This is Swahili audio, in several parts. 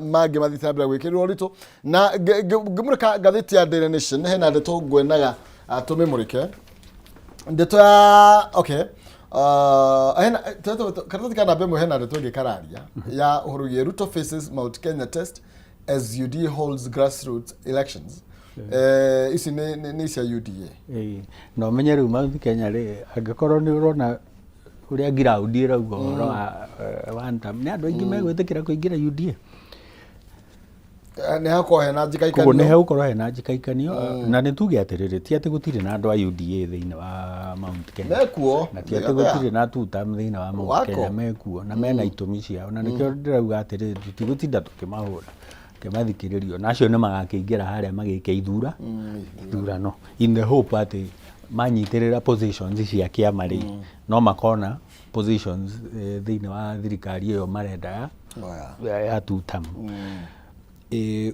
mage mathitambira gwikirwo rito na ngimurika gatheti ya Daily Nation hena ndeto ngwenaga tumimurike ndeto ya okay hena karatathi kana bemwe hena ndeto ngikararia ya Uhuru Ruto faces Mount Kenya test as UD holds grassroots elections. Isi ni cia UDA no menye riu Mount Kenya ri angikorwo ni urona uria ground irauga horo wa ntam ni andu aingi megwitikira kuingira UDA ne hako hena njikaikanio ko ne haukorwo hena njikaikanio na ni tuge atiriri ti ati gutire na andu a UDA thiini wa Mount Kenya mekuo na ti ati gutire na tutam thiini wa Mount Kenya mekuo na mena itumi ciao na nikio ndirauga atiriri tigutinda tukimahura kemathikiririo nacio ne magakiingira haria magike ithurano in the hope ati manyitirira positions cia kiama ri no makona positions thiini wa thirikari iyo marenda ya tutam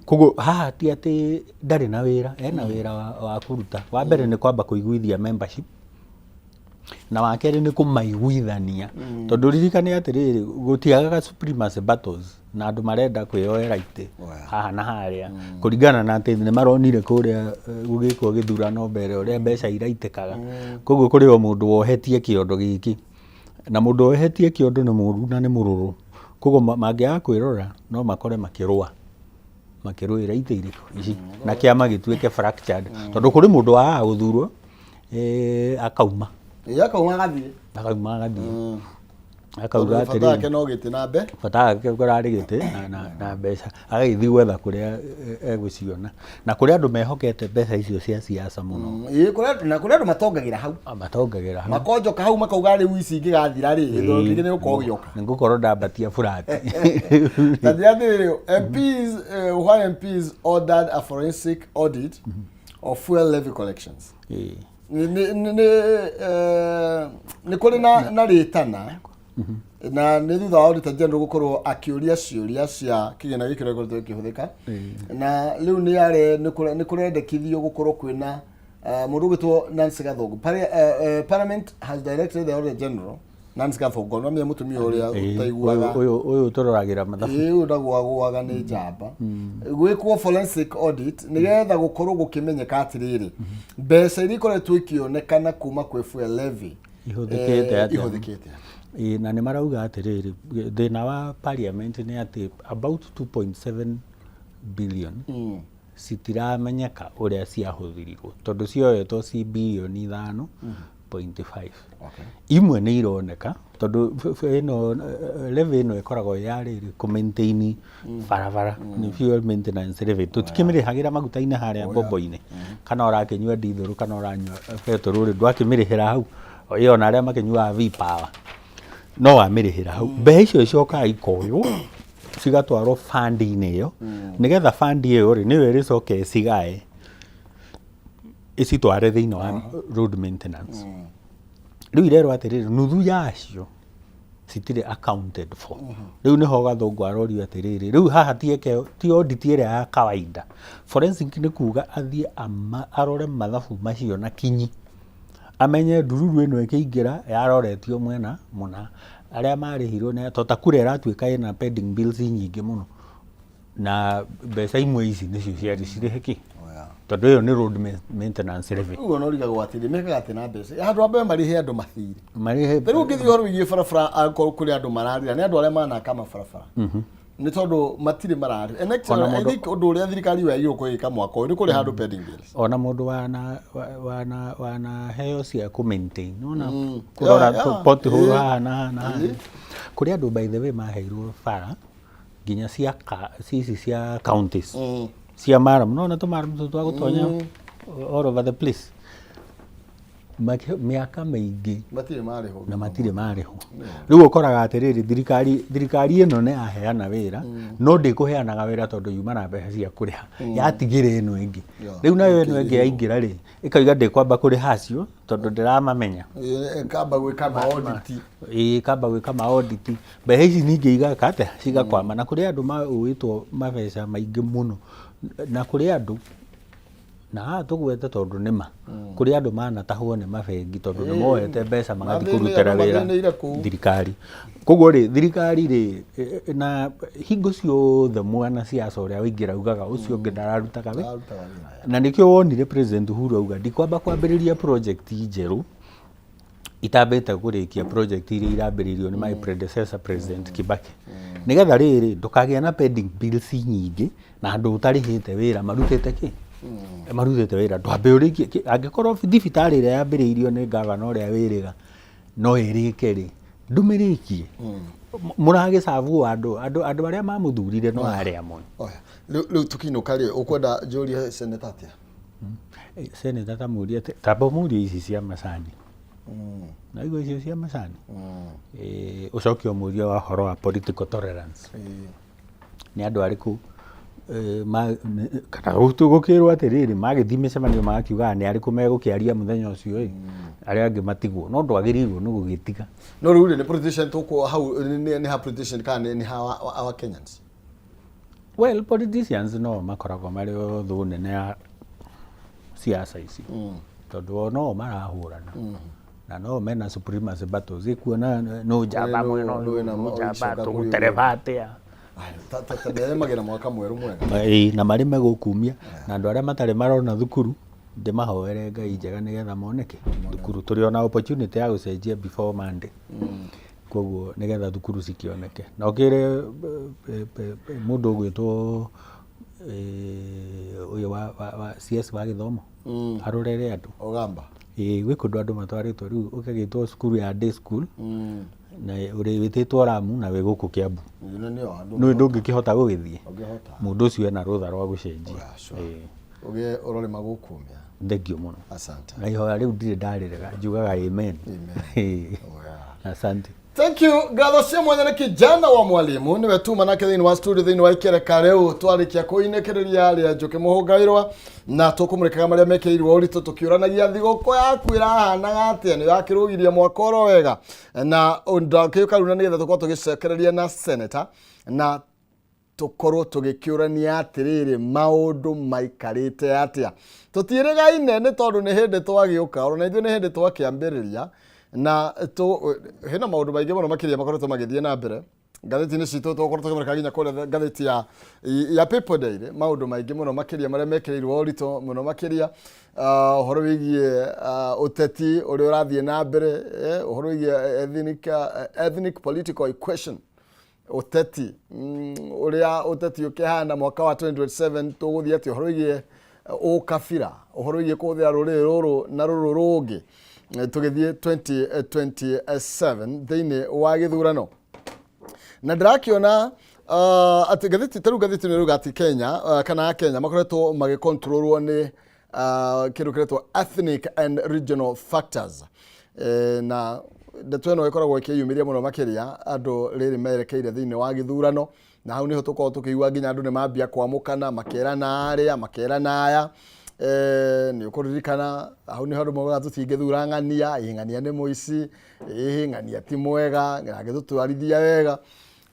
kugo haha ti ati ndari na wira ena wira wa kuruta wa mbere ni kwamba kuiguithia membership na wa keri ni kumaiguithania tondu ririkane atiriri gutiagaga supremacy battles na andu marenda kwioera ite haha na haria kuringana na ati ni maronire kuria gugikwo githurano mbere uria mbeca iraitikaga koguo kuri o mundu wohetie kiondo giki na mundu wohetie kiondo ni muru na ni mururu koguo mangiaga kwirora no makore makirwira ite iriko ici na kiama gituike fractured tondu kuri mundu wa guthurwo akauma agathie akauga atiri fatake no giti na mbe fatake kurari giti na mbeca agaithii gwetha kuria eguciona na kuria andu mehokete mbeca icio cia siasa muno kuria andu matongagira hau makonjoka hau makauga riu ici ingigathira ri ndige ni ukogioka ningukorwo ndambatia furati tadiathiri why MPs ordered a forensic audit of fuel levy collections ni kuri na ritana na ni thutha wa auditor general gukorwo akiuria ciuria cia kigena gikira gikoretwo kihuthika na riu ni yare ni kurendekithio gukorwo kwina mundu gitwo Nancy Gathungu Parliament has directed the auditor general Nancy Gathungu no mutumia uria utaiguaga uyu turoragira mathabu uyu ndagwaga ni njamba gwikwo forensic audit nigetha gukorwo gukimenyeka atiriri mbeca iria ikoretwo ikionekana kuma kwi fuel levy ihuthikite na ni marauga atiriri thina wa parliament ni ati about 2.7 billion citiramenyeka uria ciahuthirirwo tondu cioyetwo ci bilioni 5.5 imwe ni ironeka tondu ino levy ino ikoragwo yariri ku maintain barabara ni fuel maintenance levy tutikimirihagira maguta-ini haria bombo-ini kana urakinyua diesel kana uranyua petrol ri ndwakimirihira hau iyo na aria makinyua V-Power no wamirihira hau mbe icio icoka ikoyo cigatwarwo fund-ini iyo nigetha fund iyo ri niwe ricoke cigae icitware thiini wa road maintenance riu irerwo atiriri nuthu yacio citire accounted for riu niho Gathungu arorio atiriri riu haha ti audit iria ya kawaida forensic ni kuga athie arore mathabu macio na kinyi amenye ndururu ino ikiingira yaroretio mwena muna aria marihirwo ne totakure iratuika ina pending bills nyingi muno na mbeca imwe ici nicio ciari cirihiki tondu iyo ni road maintenance levy ugo no riga gwatiri mekaga tena mbeca andu ambe marihe andu mathiri riu ngithi horo igie barabara akoro kuri andu mararira ni andu aria manaka mabarabara ni tondu matiri marari I think undu uria thirikari wa iyo kuika mwaka uyu ni kuri handu pending bills ona mundu wana heo cia ku maintain nona kurora pothole na kuri andu by the way maheirwo bara ginya cia cia counties cia maram nona to maram twa gutonya all over the place miaka maingi matire mariho riu ukoraga atiriri thirikari ino ne aheana wira no ndikuheanaga wira tondu yuma na mbeca cia kuriha yatigire ino ingi riu nayo ino ingi yaingira ri ikaiga ndikwamba kuriha acio tondu ndiramamenya kamba gwika audit mbeca ici ningi igakate cigakwama na kuri andu mawitwo mabeca maingi muno na kuri andu na tugwete tondu nima kuri andu manatahwo ni mabengi tondu ni moete mbeca magathi kurutera wira thirikari koguo ri thirikari ri na hingo ciothe mwana ciaca uria wingira ugaga ucio ungi ndararutaga wira na nikio wonire president Uhuru auga ndikwamba kwambiriria project njeru itambite kurikia project iria irambiririo ni my predecessor president Kibaki nigetha riri ndukagia na pending bills nyingi na andu utarihite wira marutite ki marutite wira ndwambe urikie angikorwo thibitari iria yambiriirio ni gavana uria wiriga no irike ri ndumirikie muragicavu andu aria mamuthurire no aria amwe riu tukinuka ri ukwenda Julia Senator atia Senator tamuria tabo muria ici cia macani na igo icio cia macani ucokio muria wa horo wa political tolerance ni andu ariku kana gukirwo atiriri magithii micemanio magakiuga ni ariku megukiaria muthenya ucio aria angi matigwo no ndwagirirwo ni gugitiga no riu ni politician tuko how ni ha politician kana ni ha our Kenyans well politicians no makoragwo mari othu nene ya siasa ici tondu no marahurana na no mena supremacy battles ikuona no jamba mweno no jamba tugutereva atia tata magena mwaka mweru mwega na mari megukumia na andu aria matari marona thukuru ndimahoere Ngai njega nigetha moneke thukuru turi ona opportunity ya gucenjia before Monday koguo nigetha thukuru cikioneke na ukire mundu gwitwo uyu wa CS wa githomo arorere andu ogamba gwi kundu andu matwaritwo riu ukagitwo cukuru ya day school na uri wititwo Ramu na we guku Kiambu no ndungikihota gugithie mundu ucio ena rutha rwa gucenjia uge urore magukumia thengio muno asante na ihoya riu ndire ndarirega njugaga amen asante thank you gatho cia mwanya na kijana wa mwalimu niwe tu manake thini wa studio thini wa ikereka riu twarikia kuinekereria ria Njuki Muhungairwa na tukumurikaga maria mekeirwo uritu tukiuranagia thiguko yaku irahanaga atia ni yakirugiria mwakoro wega na ndakiyuka runa nigetha tukorwo tugicekereria na senator na tukorwo tugikiurania atiriri maundu maikarite atia tutirigaine ni tondu ni hindi twagiuka ona ithu ni hindi twakiambiriria na hena maundu maingi muno makiria makoretwo magithie na mbere ngatheti-ini citu tukorwo tukimurika nginya kuria ngatheti ya People Daily maundu maingi muno makiria maria mekirirwo urito muno makiria uhoro wigie uteti uria urathie na mbere uhoro wigie ethnic political equation uteti uria uteti ukihana mwaka wa 2027 tuguthie ati uhoro wigie ukabira uhoro wigie kuthia ruriri ruru na ruru rungi tugithie 2027 thini wa githurano na ndakiona ati gatheti ni rugati Kenya kana Kenya makoretwo magicontrolwo ni kindu kiretwo ethnic and regional factors na ndeto ino ikoragwo ikiyumiria muno makiria andu riri merekeire thini wa githurano na hau niho tukorwo tukiigua nginya andu ni mambia kwamukana makerana aria makerana aya ni ukuririkana hau niho andu moga tutingithura ng'ania ing'ania ni muici ng'ania ti mwega ngagithutwarithia wega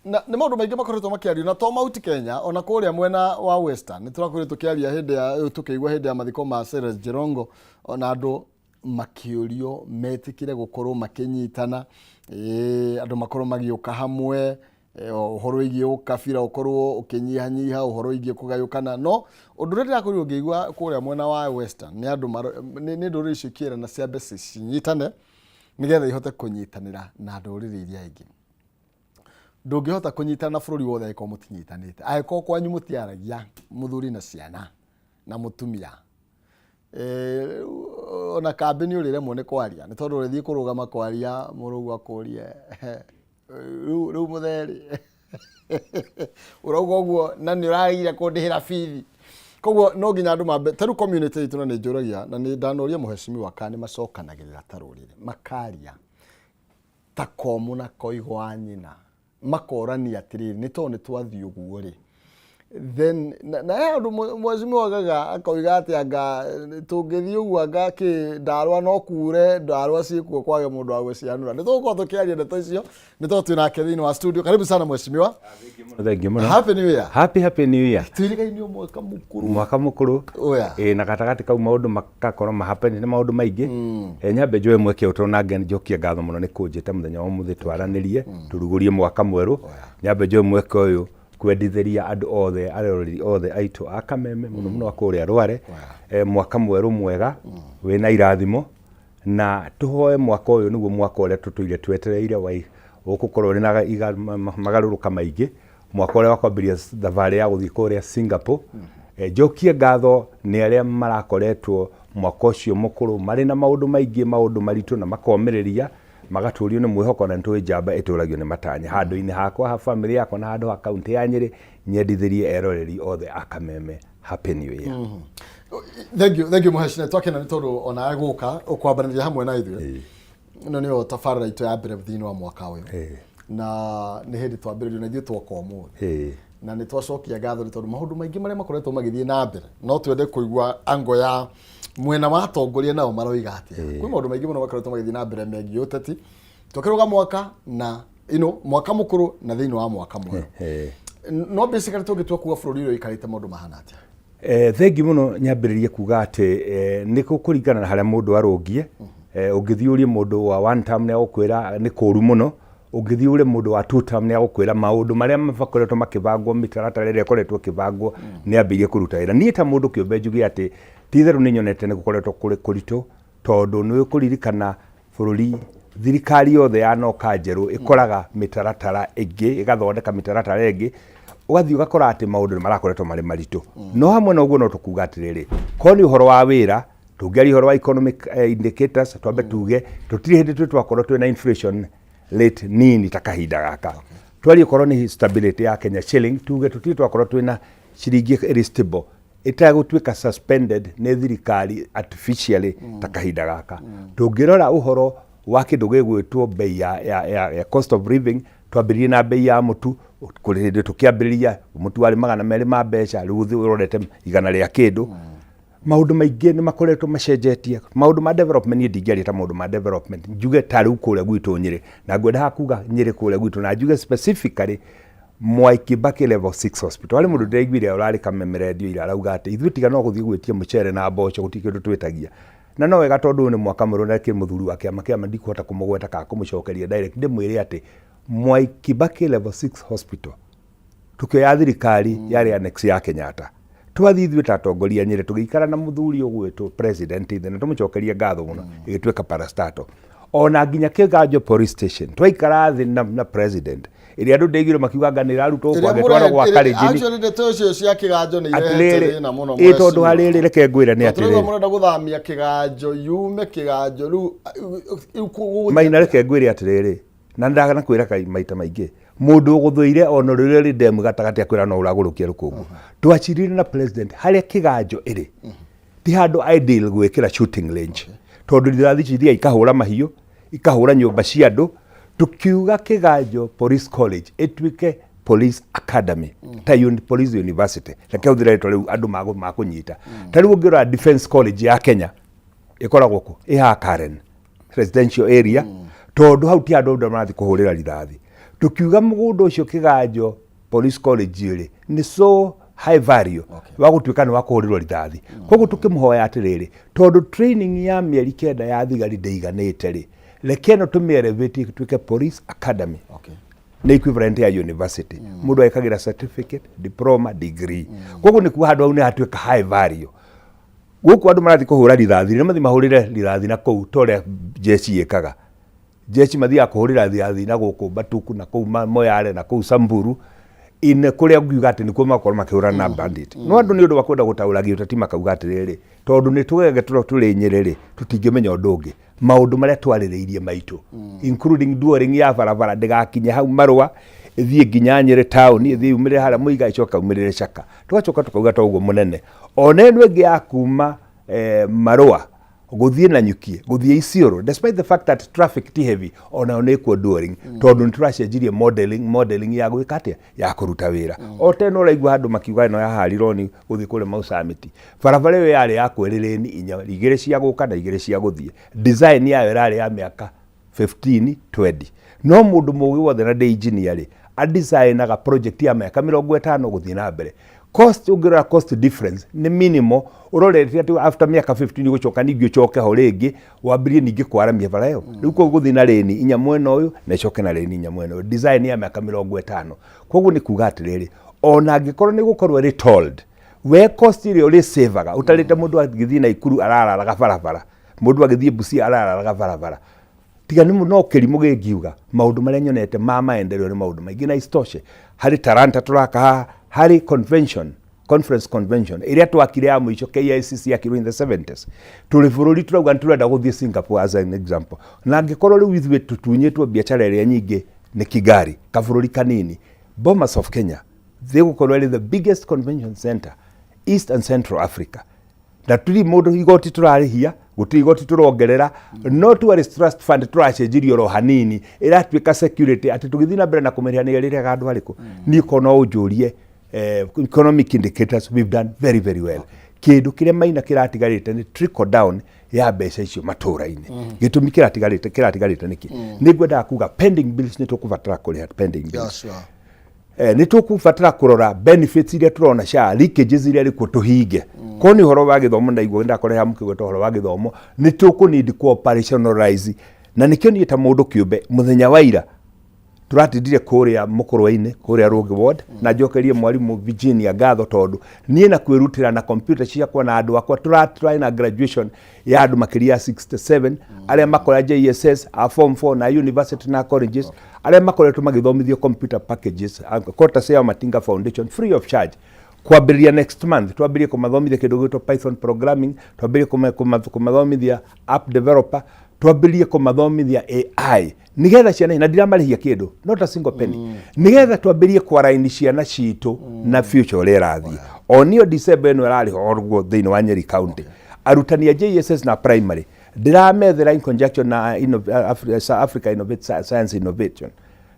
na ni maundu maingi makoretwo makiario na to mauti Kenya ona kuria mwena wa Western niturakoretwo tukiaria hindi ya tukiigua hindi ya mathiko ma Cyrus Jirongo ona andu makiurio metikire gukorwo makinyitana andu makorwo magiuka hamwe uhoro igie ukabira ukorwo ukinyihanyiha uhoro igie kugayukana no undu riri akuri ungiigua kuria mwena wa Western ni andu ni nduri cikira na ciambe cinyitane nigetha ihote kunyitanira na nduriri iria ingi ndungihota kunyitana na bururi wothe iko mutinyitanite aiko kwanyu mutiaragia muthuri na ciana na mutumia ona kambini urire mwone kwaria ni tondu urithie kurugama kwaria murugu akurie riu mutheri urauga uguo na ni uragira kundihira bithi koguo no nginya andu mambe taru community itu ni njuragia na ni ndanoria muheshimi waka ni macokanagirira tarurire makaria takomu na koigwa nyina makorani atiriri ni to ni twathi uguo ri then na andu mheshimiwa gaga akoiga ati anga tungithii uguo anga ki ndarwa no kure ndarwa ciikuo kwage mundu wa gucianura ni tugukorwo tukiaria ndeto icio ni to twina thiini wa studio. Karibu sana mheshimiwa. Thank you muno. Happy New Year. Happy New Year. Twirigaini mwaka mukuru na gatagati kau maundu makakorwo mahappen ni maundu maingi nyambe njoe mweke utonange njokia ngatho muno ni kunjite muthenya wa muthi twaranirie turugurie mwaka mweru nyambe njoe mweke uyu kwendithiria andu othe aroreri othe aitu akameme muno muno akuria Rware mwaka mweru mwega wina irathimo na tuhoe mwaka uyu niguo mwaka uria tutuire twetereire wa ukukorwo rina magaruruka maingi mwaka uria wakwambiria thabarĩ ya guthii kuria Singapore njokie ngatho ni aria marakoretwo mwaka ucio mukuru mari na maundu maingi maundu maritu na makomiriria magaturio ni mwihoko na ntui njamba ituragio ni matanya handu-ini hakwa ha family yakwa na handu ha kaunti ya Nyeri nyendithirie eroreri othe akameme. Happy New Year. Thank you mheshimiwa twakena ni tondu ona aguka ukwambaniria hamwe na ithuĩ no nio tabarĩra itu ya mbere thiini wa mwaka uyu na ni hindi twambĩrĩrio na ithuĩ twoka ũmũthĩ na ni twacokia ngatho ni tondu maundu maingi maria makoretwo magithii na mbere no twende kuigua ango ya mwena wa atongoria nao maroiga atia kwĩ maundu maingi muno makoretwo magithii na mbere megiĩ ũteti tũkĩrũga mwaka na mwaka mukuru na thiini wa mwaka mwerũ no basically tũngĩtua kuga bũrũri ũyũ ikarĩte maundu mahana atia. Thengi muno nyambĩrĩrie kuga atĩ nĩ kũringana na harĩa mũndũ arũngie ũngĩthii ũrie mũndũ wa one term nĩ agũkwĩra nĩ kũũru mũno ũngĩthii ũrie mũndũ wa two term nĩ agũkwĩra maũndũ marĩa makoretwo makĩbangwo mĩtaratara ĩrĩa ĩkoretwo ĩkĩbangwo nĩ ambĩrĩrie kũruta wĩra. Niĩ ta mũndũ kĩũmbe njuge atĩ ti-itherũ nĩ nyonete nĩ gũkoretwo kũrĩ kũritũ tondũ nĩ ũkũririkana bũrũri thirikari yothe yanoka njerũ ĩkoraga mĩtaratara ĩngĩ ĩgathondeka mĩtaratara ĩngĩ ugathii ugakora ati maundu marakoretwo mari maritu no hamwe na uguo no tukuga atiriri ko ni uhoro wa wira tungiari uhoro wa economic indicators twambe tuge tutiri hindi twakorwo twina inflation rate nini takahinda gaka twari ukorwo ni stability ya Kenya shilling tuge tutiri twakorwo twina ciringi iri stable itagutwika suspended ni thirikari artificially takahinda gaka tungirora uhoro wa kindu gigwitwo bei ya cost of living twambirie na bei ya mutu kuri hindi tukiambiriria mutu wari 200 ma mbeca riu urorete 100 ria kindu maundu maingi ni makoretwo macenjetie maundu ma development ni ndingiarita maundu ma development njuge ta riu kuria gwitu Nyeri na ngwenda hakuga Nyeri kuria gwitu na njuge specifically Mwai Kibaki level 6 hospital wale mundu ndeiguire urari Kameme radio ira arauga ati ithu tiga no guthii gwitia mucere na mboco gutikindu twetagia na no wega tondu ni mwaka mweru na kimuthuri wake amakiama ndikuhota kumugweta ka kumucokeria direct ndimwire ati Mwai Kibaki level 6 hospital tukioya thirikari yari annex ya Kenyatta twathi ithuĩ ta atongoria Nyeri tugĩikara na muthuri ũgwĩtwo president ithe na tumucokeria ngatho muno igĩtuĩka parastatal ona nginya Kĩganjo police station twaikara thĩ na president ĩrĩa andũ ndeigire makiuga nganĩra arutwo kwagĩtwarwo gwa Kalenjin actually ndeto icio cia Kĩganjo nĩ irehete na muno mwe tondu harĩrĩ reke ngwĩre nĩ atĩrĩrĩ mũrenda gũthamia Kĩganjo yume Kĩganjo rĩu maina reke ngwĩre atĩrĩrĩ na ndagana kwĩra maita maingĩ mundu ũgũthũire ona rĩrĩ ndemu gatagati akwĩra no ũragũrũkia rũkũngũ twachirire na president harĩa Kĩganjo ĩrĩ ti handũ ideal gwĩkĩra shooting range tondu irathi ciria ikahũra mahiũ ikahũra nyũmba cia andũ tukiuga Kĩganjo police college ĩtuĩke police academy ta police university reke ũthire rĩtwa rĩu andũ makũnyita ta rĩu ũngĩrora defense college ya Kenya ĩkoragwo kũ ĩha Karen residential area tondu hau ti andũ marathi kũhũrĩra rithathi tukiuga mũgũnda ũcio Kĩganjo police college ĩrĩ nĩ so high value wa gũtuĩka nĩ wa kũhũrĩrwo rithathi koguo tukĩmũhoya atĩrĩrĩ tondu training ya mĩeri 9 ya thigari ndĩiganĩte rĩ reke no tũmĩelevate ĩtuĩke police academy nĩ equivalent ya university mũndũ ekagĩra certificate diploma degree koguo nĩ kuga handũ hau nĩ hatuĩka high value gũkũ andũ marathi kũhũra rithathi nĩ mathi mahũrĩre rithathi na kũu torĩa jeshi ĩkaga jeshi mathiaga kũhũrĩra rithathi na gũkũ Batuku na kũu Moyale na kũu Samburu ine kuria ngiuga ati nikuo makorwo makĩhũrana na bandit no andũ nĩ ũndũ wa kwenda gũtaũragia ũteti makauga atĩrĩrĩ tondũ nĩ tũgege tũrĩ Nyeri tũtingĩmenya ũndũ ũngĩ maũndũ marĩa twarĩrĩirie maitũ including during ya barabara ndĩgakinye hau Marũa ĩthiĩ nginya Nyeri town ĩthiĩ umĩrĩre harĩa Mũiga icoka umĩrĩre Chaka tũgacoka tũkauga ta ũguo mũnene ona ĩno ĩngĩ ya kuma Marũa guthie na nyukie guthie Isiolo despite the fact that traffic ti heavy ona onekwo during tondu nituracenjirie modeling ya gwika atia ya kuruta wira o teno uraigua handu makiuga no ya harironi guthie kule Mau Summit barabara iyo yari ya kwerireni inya igire cia guka na igire cia guthie design yayo yari ya miaka 15 20 no mundu mugi wothe na de engineer a designaga project ya miaka 50 guthie na mbere cost ugira cost difference ni minimal urorete ati after miaka 15 gucoka ningio choke ho ringi wambirie ningi kwaramia bara yo riu ko guthie na reni inya mwena uyu na choke na reni inya mwena design ya miaka 50 koguo ni kuga atiriri ona angikorwo ni gukorwo ri told we cost ile uri saveaga utarite mundu agithie na Ikuru arararaga barabara mundu agithie Busia arararaga barabara tiga ni no kirimu gigiuga maundu maria nyonete ma maendeleo ni maundu maingi na istoshe hari Talanta turaka hari conference convention iria twakire ya mwisho KICC yakirwo in the 70s tuli bururi turauga turenda guthie Singapore as an example na ngikorwo riu ithuĩ tutunyitwo biacara iria nyingi ni Kigali kabururi kanini Bomas of Kenya they gukorwo the biggest convention center East and Central Africa na tuli mundu igoti turarihia guti igoti turongerera no tourist trust fund turacenjirio ro hanini iratuika security ati tugithii na mbere na kumeria ni rire gandu hariku ni kono ujurie economic indicators we've done very very well kindu kire maina kiratigarite ni trickle down ya mbeca icio matura-ini gitumi kiratigarite niki nigwenda kuga pending bills ni tukubatara kuriha pending bills ni tukubatara kurora benefits iria turona sha leakages iria riko tuhinge ko ni horo wa githomo na igwe ndakoreha mukigweta horo wa githomo ni tuku need operationalize na nikio ni ta mundu kiumbe muthenya wa ira turatindire kuria mukorwa-ini kuria Rogue Ward na njokerie mwalimu Virginia ngatho tondu nie na kwirutira na computer ciakwa na andu akwa turatry na graduation ya andu makiria 67 aria makora JSS a form 4 na university na colleges aria makoretwo magithomithio computer packages Kota Sea Matinga Foundation free of charge kwambĩrĩria next month twambĩrĩrie kumathomithia kĩndũ gĩtwo Python programming twambĩrĩrie kumathomithia app developer twambĩrĩrie kumathomithia AI nigetha ciana na ndiramarĩhia kĩndũ not a single penny nigetha twambĩrĩrie kwaraini ciana citũ na future ũrĩa ĩrathiĩ onio December ĩno ĩrarĩho orguo thĩinĩ wa Nyeri County arutani a JSS na primary ndiramethera in conjunction na Africa Innovate Science Innovation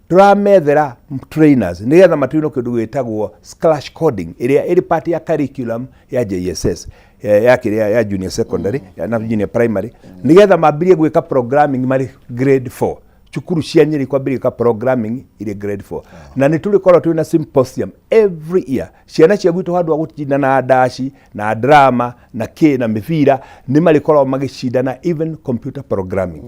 turamethera trainers nigetha matuino kindu gwitagwo Scratch coding iria iri part ya curriculum ya JSS ya junior secondary na junior primary nigetha mambirie gwika programming mari grade 4 cukuru cia Nyeri kwambĩrĩria ka programming iri grade 4 na ni tulikorwo twina symposium every year ciana cia gwitũ handu agũtinda na dashi na drama na na mĩbira ni marikorwo magĩcindana even computer programming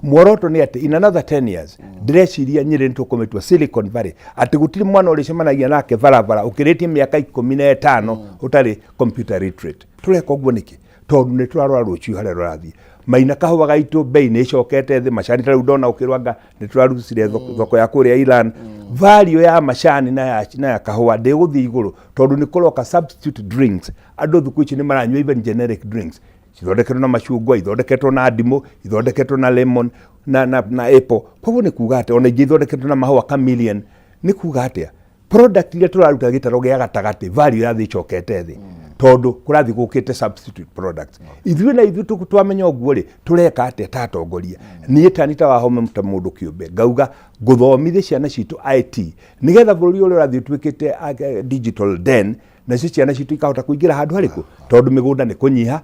mworoto ni ati in another 10 years ndĩreciria Nyeri nĩtũkũmĩtua Silicon Valley ati gũtirĩ mwana ũrĩcemanagia nake barabara ũkĩrĩtie mĩaka 15 ũtarĩ computer literate tureka ũguo nĩkĩ tondu nĩ turarora rũciũ harĩa rũrathiĩ maina kahũa gaitũ bei nĩ icokete thĩ macani tarĩu ndona ũkĩrwanga nĩ turarucire thoko ya kũrĩa Iran value ya macani na ya kahũa ndĩgũthiĩ igũrũ tondu nĩ kũroka substitute drinks andũ thukũ ici nĩ maranyua even generic drinks ithondeketwo na macungwa ithondeketwo na ndimũ ithondeketwo na lemon na apple koguo nĩ kuga atĩ ona ingĩ ithondeketwo na mahũa chameleon nĩ kuga atĩa product iria turaruta gĩtaro gĩa gatagatĩ value ya thĩ icokete thĩ tondu kurathi gukite substitute products ithuĩ na ithuĩ twamenya ũguo rĩ tureka atĩa tatongoria niĩ Tanita Wahome ta mũndũ kĩũmbe ngauga gũthomithia ciana citũ IT nigetha bũrũri ũrĩa ũrathiĩ ũtuĩkĩte digital den na ciana citũ ikahota kũingĩra handũ harĩkũ tondu mĩgũnda nĩ kũnyiha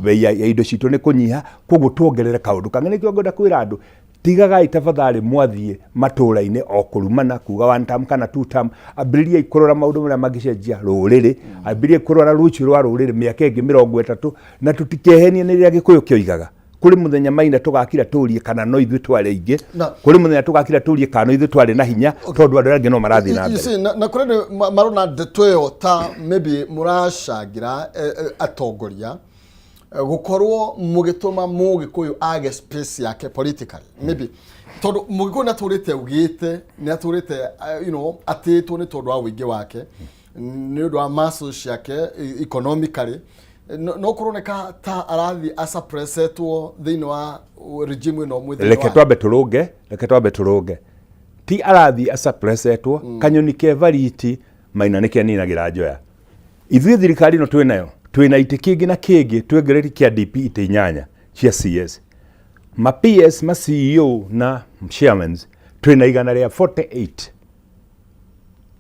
bei ya indo citũ nĩ kũnyiha koguo tuongerere kaũndũ kangĩ nĩkĩo ngwenda kwĩra andũ tigagai tafadhali mwathie matũra-inĩ o kũrumana kuga one term kana two term ambĩrĩriai kũrora maũndũ marĩa mangĩcenjia rũrĩrĩ ambĩrĩriai kũrora rũciũ rwa rũrĩrĩ mĩaka ĩngĩ 30 na tũtikehenie nĩ rĩrĩa Gĩkũyũ kĩoigaga kũrĩ mũthenya maina tũgakira tũrie kana no ithuĩ twarĩ aingĩ kũrĩ mũthenya tũgakira tũrie kana no ithuĩ twarĩ na hinya tondu andũ angĩ no marathiĩ na mbere na kũrĩ marona ndeto ĩyo ta maybe mũracangira atongoria gukorwo mugituma Mũgĩkũyũ age space yake politically maybe tondu Mũgĩkũyũ naturite ugite naturite atitwo ni tondu wa uingi wake ni undu wa muscles yake economically no kuroneka ta arathi asuppressetwo thiini wa regime ino mwithiro reke twambe turunge ti arathi asuppressetwo kanyoni ke variti maina nike ninagira njoya ithuĩ thirikari no twinayo twina itĩ kĩngĩ na kĩngĩ twongereri kia DP itĩ 8 cia CS ma PS ma CEO na chairmen twina igana ria 48.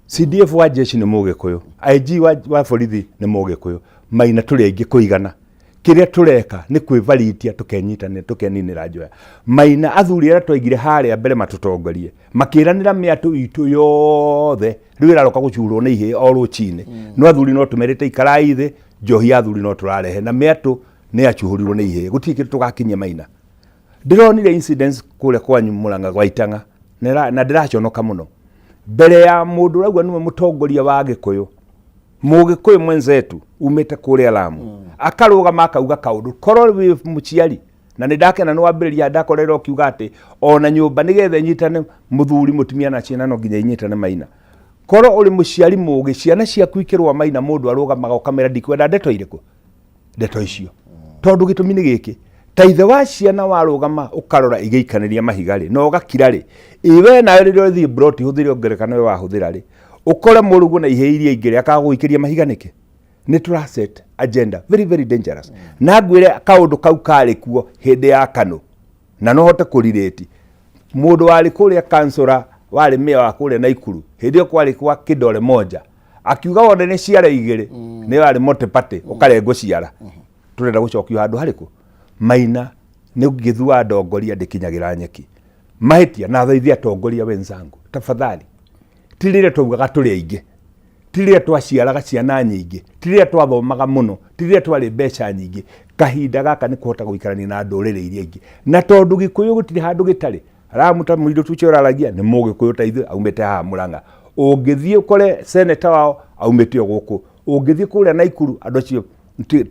CDF wa jeshi ni Mugikuyu, IG wa borithi ni Mugikuyu, Maina turi aingi kuigana. Kiria tureka ni kwivalitia tukenyitane tukeninira njoya. Maina athuri ara twaigire haria mbere matutongorie makiranira miatu itu yothe riu iraroka gucurwo ni ihe o ruchine no athuri no tumerete ikarai thi njohi athuri no turarehe na miatu ni achuhurirwo ni ihe gutikire tugakinya Maina. Ndironire incidents kule kwanyu Murang'a gwa Itanga na ndiraconoka muno mbere ya mundu ragwa niwe mutongoria wa Gikuyu Mugikuyu mwenzetu umete kule Lamu akarugama akauga kaundu korwo wi muciari na nindakena no wambiriria ndakorera ukiuga ati ona nyumba nigethe nyitane muthuri mutumia na ciana no nginya inyitane Maina korwo uri muciari mugi ciana ciaku ikirwa Maina mundu arugamaga ukamera ndikwenda ndeto iriku ndeto icio tondu gitumi ni giki ta ithe wa ciana warugama ukarora igeikaniria mahigari no gakirari iwe nayo ririo thi broti huthire ongerekano we wahuthirari ukore murugu na ihe iria ingire akaguikiria mahiganike ni traset agenda very very dangerous na ngwire kaundu kau kari kuo hindi ya kanu na no hote kurireti mundu wari kuria kansora wari mia wa kuria Naikuru hindi yo kwari kwa kidole moja akiuga wone ni ciara igire ni wari mote pate ukarengo ciara turenda gucokio handu hariku Maina ni ngithua ndongoria ndikinyagira nyeki mahitia na thaithia tongoria wenzangu tafadhali tirire twaugaga turi aingi tirire twaciaraga ciana nyingi tirire twathomaga muno tirire twari mbeca nyingi kahinda gaka ni kuhota guikarania na ndurire iria ingi na tondu Gikuyu gutiri handu gitari aramuta mwindo tuche uraragia ni Mugikuyu ta ithu aumete ha Murang'a ungithie ukore senator wao aumete guku ungithie kuria Naikuru andu acio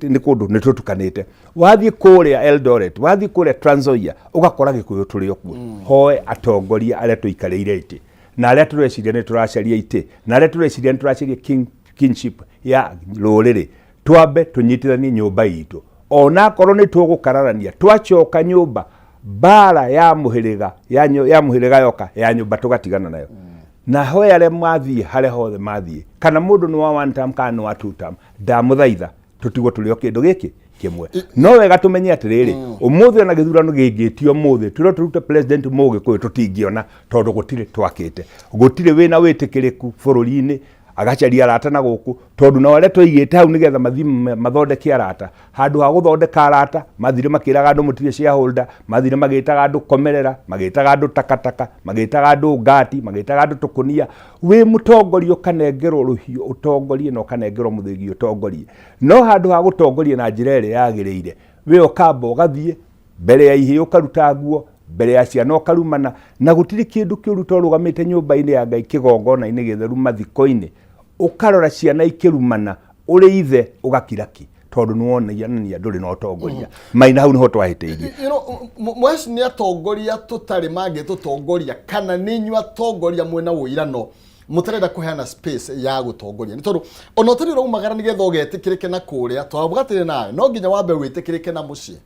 ni kundu ni tutukanite wathie kuria Eldoret wathie kuria Trans Nzoia ugakora Gikuyu turi okuo hoe atongoria aria tuikarire iti na aria tureciria ni turacaria iti na aria tureciria ni turacaria kinship ya ruriri twambe tunyitithanie nyumba itu ona korwo ni tugukararania twacoka nyumba bara ya muhiriga ya muhiriga yoka ya nyumba tugatigana nayo na hoe aria mathie hare hothe mathie kana mundu ni wa one term kana wa two term ndamuthaitha tutigwo turi o kindu giki kimwe no wega tumenye atiriri umuthi na githurano gingitio muthi turo turute president Mugikuyu tutingiona tondu gutire twakite gutire wina witikiriku bururi-ini agacaria arata na guku tondu na wale twaigite hau nigetha mathi mathondeke arata handu ha guthondeka arata mathire makiraga andu mutire shareholder mathire magitaga andu komerera magitaga andu takataka magitaga andu ngati magitaga andu tukunia wi mutongorio kanengerwo ruhio utongorie no kanengerwo muthigi utongorie no handu ha gutongoria na njira ire yagiriire wi ukamba ugathie mbere ya ihe ukaruta nguo mbere ya ciana ukarumana na gutiri kindu kiuruta urugamite nyumba-ini ya Ngai kigongona-ini githeru mathiko-ini ukarora ciana ikirumana uri ithe ugakiraki tondu ni wonania nduri no tongoria Maina hau niho twahitiirie mweci ni atongoria tutari mangi tutongoria kana ninyu atongoria mwena wuirano mutarenda kuheana space ya gutongoria ni tondu ona turi rumagara nigetha ugetikirike na kuria twabugatire nawe no nginya wambe witikirike na mucie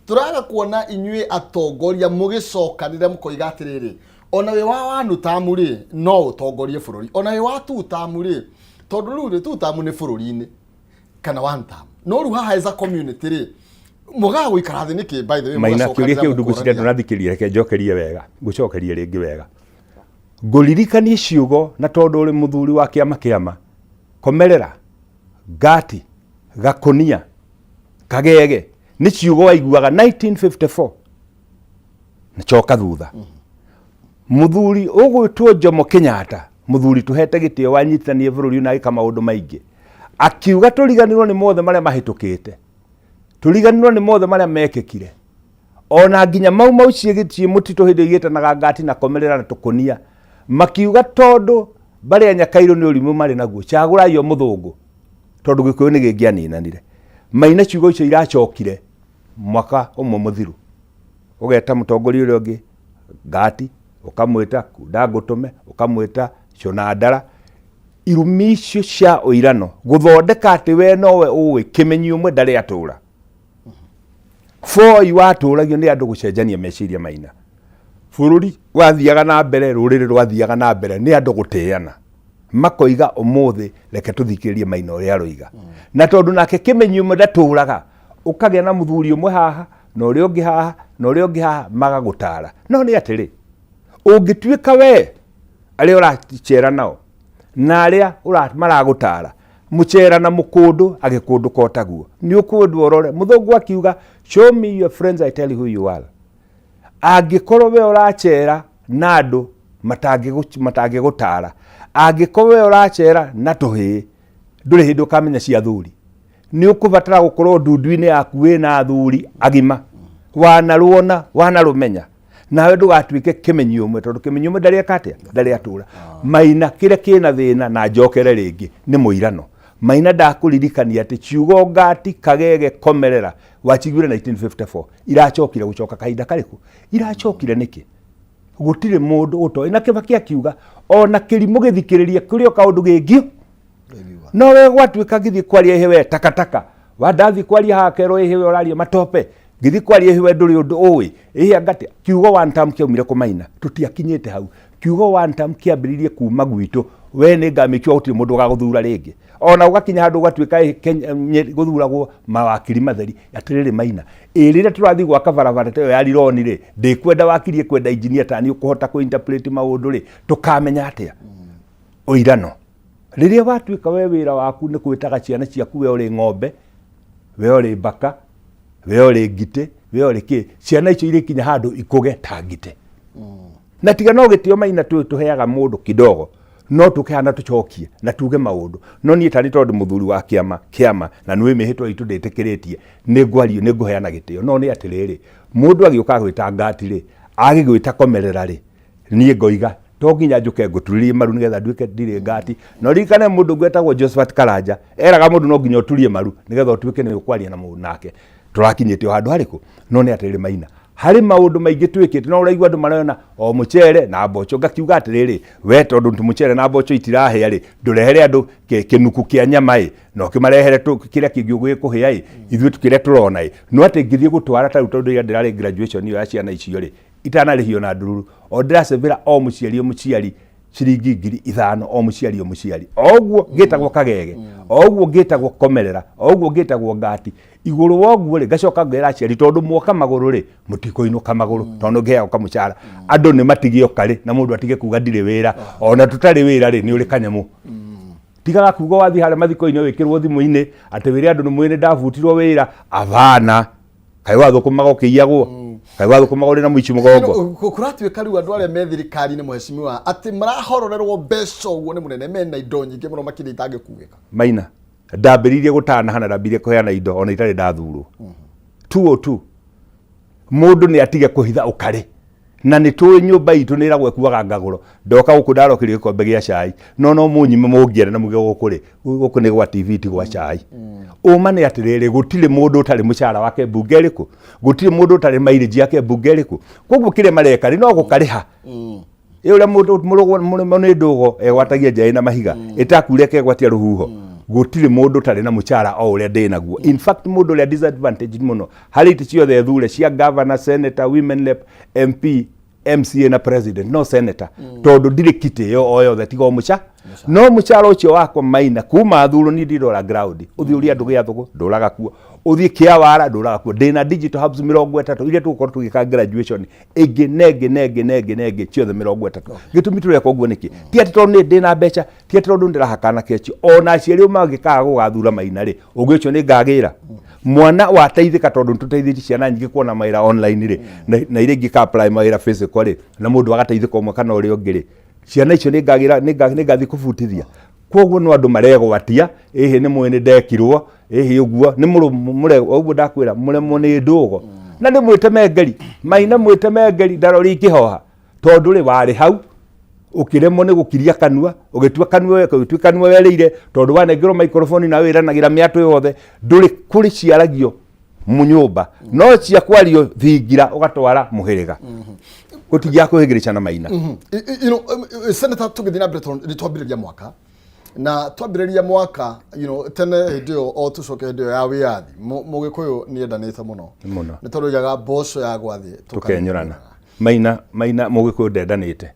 turaga kuona inyue atongoria mugicokanire mukoiga atiriri ona we wa wanu tamuri no utongorie bururi ona we wa tu tamuri tondu ruri tu tamu ni bururi-ini kana one term no ru haha as a community ri muga guikara thi niki by the way Maina kiuria kiu ndungu ciria ndunathikiria reke njokerie wega gucokerie ringi wega nguririkanie ciugo na tondu uri muthuri wa kiama komerera ngati gakunia kagege ni ciugo waiguaga 1954 na choka thutha muthuri ugwitwo Jomo Kenyatta muthuri tuhete gitio wanyitithanie bururi na ika maundu maingi akiuga turiganirwo ni mothe maria mahitukite turiganirwo ni mothe maria mekekire ona nginya mau ciigitie mutito hindi igitanaga ngati na komerera na tukunia makiuga tondu baria nyakairo ni urimu mari naguo chagura yo muthungu tondu Gikuyu ni gingianinanire Maina ciugo icio iracokire mwaka umwe muthiru ugeta mutongoria uria ungi ngati ukamwita Kundangutume ukamwita Conandara irumi icio cia uirano guthondeka ati we nowe uwi kimenyi umwe ndari atura foi waturagio ni andu gucenjania meciria Maina bururi wathiaga na mbere ruriri rwathiaga na mbere ni andu gutiana makoiga umuthi reke tuthikiririe Maina uria aroiga na tondu nake kimenyi umwe ndaturaga ukagia na muthuri umwe haha na ũrĩa ũngĩ haha na ũrĩa ũngĩ haha magagũtara. No nĩ atĩrĩ, ũngĩtuĩka we arĩa ũracera nao na arĩa maragũtara mũcera na mũkũndũ agĩkũndũ kotaguo nĩ ũkũndũ orore. Mũthũngũ akiuga show me your friends, I tell you who you are. Angĩkorwo we ũracera na andũ matangĩgũtara, angĩkorwo we ũracera na tũhĩĩ, ndũrĩ hĩndĩ ũkamenya cia thuri. Nĩ ũkũbatara gũkorwo ndundu-inĩ yaku wĩna athuri agima, wanaruona wanarũmenya, nawe ndũgatuĩke kĩmenyi ũmwe, tondũ kĩmenyi ũmwe ndarĩ eka atĩa, ndarĩ atũra. Maina kĩrĩa kĩna thĩna na njokere rĩngĩ nĩ mũirano. Maina ndakũririkania atĩ ciugo Ngati, Kagege, Komerera wachiguire 1954 iracokire gũcoka kahinda karĩkũ? Iracokire nĩkĩ? Gũtirĩ mũndũ ũtoĩ. Na Kĩbaki akiuga ona kĩrimũ gĩthikĩrĩrie kũrĩ o kaũndũ gĩngĩ. No we gwatuĩka gĩthiĩ kwaria hewe takataka, wandathi kwaria hakero hewe ũraria matope, gĩthiĩ kwaria hewe ndũrĩ ũndũ ũĩ. Ngati kiugo one time kĩaumire kũ Maina, tũtiakinyĩte hau. Kiugo one time kĩambĩrĩirie kuma gwitũ, we nĩ ngamĩkio gũtirĩ mũndũ ũgagũthura rĩngĩ. Ona ũgakinya handũ ũgatuĩka gũthuragwo mawakiri matheri. Atĩrĩrĩ Maina, rĩrĩa tũrathiĩ gwaka barabara ta ĩyo ya Rironi rĩ, ndĩkwenda wakiri kwenda engineer ta nĩ ũkũhota kũ-interpret maũndũ rĩ, tũkamenya atĩa ũirano. Rĩrĩa watuĩka we wĩra waku nĩ kwĩtaga ciana ciaku we ũrĩ ng'ombe, we ũrĩ mbaka, we ũrĩ ngite, we ũrĩ kĩ, ciana icio irĩkinya handũ ikũge ta ngite. Na tiga no gĩtĩo Maina tũheaga mũndũ kidogo, no tũkĩhana tũcokie na tuge maũndũ. No niĩ tarĩ tondũ mũthuri wa kĩama na nĩ mĩhĩtwa itũ ndĩtĩkĩrĩtie, nĩ ngwario nĩ ngũheana gĩtĩo. No nĩ atĩrĩrĩ, mũndũ agĩũka gwĩta Ngati rĩ, agĩgwĩta Komerera rĩ, niĩ ngoiga to nginya njũke ngũturĩrie maru nĩgetha nduĩke ndirĩ Ngati. No ririkane mũndũ gwetagwo Josephat Karanja eraga mũndũ no nginya ũturie maru nĩgetha ũtuĩke nĩ ũkwaria na mũndũ nake. Tũrakinyĩte o handũ harĩkũ? No nĩ atĩrĩrĩ Maina, harĩ maũndũ maingĩ twĩkĩte. No ũraigua andũ marona o mũcere na mboco. Ngakiuga atĩrĩrĩ, we tondũ mũcere na mboco itirahĩa rĩ, ndũrehere andũ kĩnuku kĩa nyama ĩ, no kĩmarehere kĩrĩa kĩngĩ ũgĩkũhĩa ĩ, ithuĩ kĩrĩa tũrona ĩ. No atĩ ngĩthiĩ gũtwara ta rĩu tondũ ndĩrarĩ graduation ĩyo ya ciana icio rĩ, itanarĩhio na ndururu, o ndĩracebera o mũciari ciringi 5,000 o mũciari. Oguo ngĩtagwo Kagege, oguo ngĩtagwo Komerera, oguo ngĩtagwo Ngati. Igũrũ woguo rĩ, ngacoka ngera aciari tondũ muoka magũrũ rĩ, mũtikũinũka magũrũ tondũ ngĩheo kamũcara. Andũ nĩ matigio karĩ na mũndũ atige kuga ndirĩ wĩra, ona tũtarĩ wĩra rĩ nĩ ũrĩ kanyamũ. Tigaga kuga wathiĩ harĩa mathiko-inĩ wĩkĩrwo thimũ-inĩ atĩ wĩra andũ nĩ mwĩrĩ ndabutirwo wĩra. Avana kaĩ wathũkũmaga ũkĩiyagwo, kaĩ wathũkũmaga ũrĩ na mũici mũgongo. Kũratuĩka rĩu andũ arĩa me thirikari-inĩ mheshimiwa atĩ marahororerwo mbeca ũguo nĩ mũnene, mena indo nyingĩ mũno makĩria itangĩkuĩka. Maina, ndambĩrĩirie gũtana hana ndambĩrĩirie kũheana indo ona itarĩ ndathurwo. 202 mũndũ nĩ atige kũhitha ũkarĩ. Na nĩ tũĩ nyũmba itũ nĩ ĩragwo ĩkuaga ngagũro. Ndoka gũkũ ndarokĩrio gĩkombe gĩa cai, no mũnyime mũngĩera na muge gũkũ nĩ gwa TV ti gwa cai. Ũma nĩ atĩrĩrĩ, gũtirĩ mũndũ ũtarĩ mũcara wake mbunge ĩrĩkũ, gũtirĩ mũndũ ũtarĩ mairĩji yake mbunge ĩrĩkũ. Koguo kĩrĩa mareka no gũkarĩha. Ũrĩa mũndũ nĩ ndũgo egwatagia njaĩ na mahiga ĩtakuire kegwatia rũhuho. Gũtirĩ mũndũ ũtarĩ na mũcara o ũrĩa ndĩ naguo. In fact mũndũ ũrĩa disadvantaged mũno harĩ itĩ ciothe thure cia governor, senator, women rep, MP, MCA na president, no senator, tondũ ndirĩ kiti ĩyo o yothe tiga mũcara. No mũcara ũcio wakwa Maina kuma thuro ni ndirora ground, ũthiĩ ũrĩa andũ gĩa thũgũ ndũraga kuo, ũthiĩ Kĩawara ndũraga kuo. Ndĩna digital hubs 30 iria tũgũkorwo tũgĩka graduation ĩngĩ nenge ciothe 30. Gĩtũmi tũreka ũguo nĩkĩ? Ti atĩ tondũ ndĩna mbeca, ti atĩ tondũ ndĩrahakana kĩcio. Ona aciari mangĩkaga gũgathura Maina rĩ, ũguo ũcio nĩ ngagĩra. Mwana wateithĩka tondũ tũteithĩtie ciana nyingĩ kuona mawĩra online rĩ, na iria ingĩ ka apply mawĩra physical rĩ, na mũndũ agateithĩka ũmwe kana ũrĩa ũngĩ rĩ, ciana icio nĩ ngathiĩ kũbutithia. Koguo no andũ maregwatia, ĩhĩ nĩ mwene ndekirwo, ĩhĩ ũguo nĩ mũre ũguo ndakwĩra mũremwo nĩ ndũgo. Na nĩ mwĩteme ngeri, Maina mwĩteme ngeri ndarori ikĩhoha, tondũ rĩ warĩ hau ũkĩremwo nĩ gũkiria kanua, ũgĩtua kanua werĩire tondũ wanengerwo microphone na wĩranagĩra mĩatũ yothe, ndũrĩ kũrĩ ciaragio mũnyũmba, no cia kwario thingira ũgatwara mũhĩrĩga. Gũtigia kũhĩngĩrĩca na Maina. Senator tũgĩthiĩ na mbere nĩ twambĩrĩria mwaka na twambĩrĩria mwaka tene hĩndĩ ĩyo o tũcoke hĩndĩ ĩyo ya wĩyathi mũgĩkũyũ nĩ endanĩte mũno nĩ tondũ oigaga mboco ya gwathĩ tũkenyũrana. Maina mũgĩkũyũ ndendanĩte.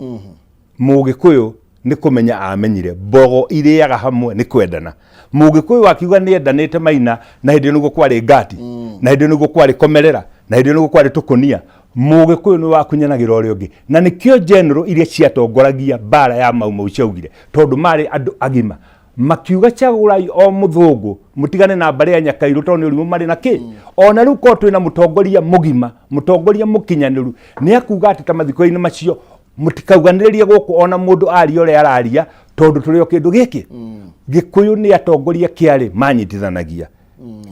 Mũgĩkũyũ nĩ kũmenya amenyire mbogo irĩaga hamwe nĩ kwendana. Mũgĩkũyũ akiuga nĩ endanĩte Maina na hĩndĩ ĩyo nĩguo kwarĩ Ngati, na hĩndĩ ĩyo nĩguo kwarĩ Komerera, na hĩndĩ ĩyo nĩ gũkwarĩ tũkũnia Mũgĩkũyũ nĩ wakunyanagira ũrĩa ũngĩ na nĩkĩo general iria ciatongoragia mbara ya Mau Mau ciaugire tondũ marĩ andũ agima makiuga Kyagulanyi o mũthũngũ mutigane na mbare ya Nyakairũ tondũ nĩ ũrimũ marĩ na kĩ ona rĩu ko twĩna mũtongoria mũgima mũtongoria mũkinyanĩru nĩ akuga atĩ ta mathiko-inĩ macio mutikauganĩrĩrie gũkũ ona mũndũ aria ũrĩa araria tondũ tũrĩ o kĩndũ gĩkĩ Gĩkũyũ nĩ atongoria kĩarĩ manyitithanagia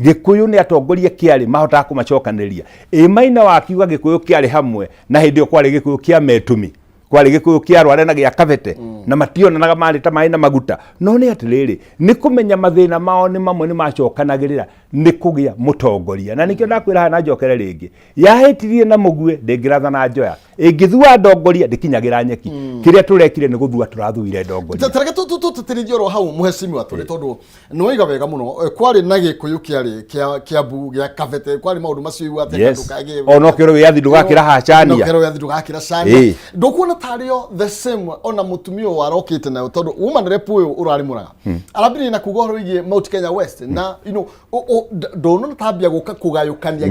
Gĩkũyũ nĩ atongoria kĩarĩ mahotaga kũmacokanĩrĩria Maina wakiuga Gĩkũyũ kĩarĩ hamwe na hĩndĩ ĩyo kwarĩ Gĩkũyũ kĩa Metumi kwarĩ Gĩkũyũ kĩa Rware na gĩa Kabete na mationanaga marĩ ta maĩ na maguta no nĩ atĩrĩrĩ nĩ kũmenya mathĩna mao nĩ mamwe nĩ macokanagĩrĩra nĩ kũgĩa mũtongoria na nĩkĩo ndakwĩra hana njokere rĩngĩ yahĩtirie na mũgue ndĩngĩratha na njoya ĩngĩthua ndongoria ndĩkinyagĩra nyeki kĩrĩa tũrekire nĩ gũthua tũrathuire ndongoria tareke tũtĩrĩrie oro hau mũhecimiwa tũrĩ tondũ nĩ waiga wega mũno kwarĩ na Gĩkũyũ kĩarĩ Kĩambu gĩa Kabete kwarĩ maũndũ macio igwate ndũkagĩe ona kĩro wĩyathi ndũgakĩra hacania kĩro wĩyathi ndũgakĩra cania ndũkuona tario the same ona mũtumia warokĩte nayo tondũ woman rep ũyũ ũrarĩ Mũrang'a arambĩrĩirie na kuga ũhoro wĩgiĩ Mount Kenya West na ndũnona tambia gũka kũgayũkania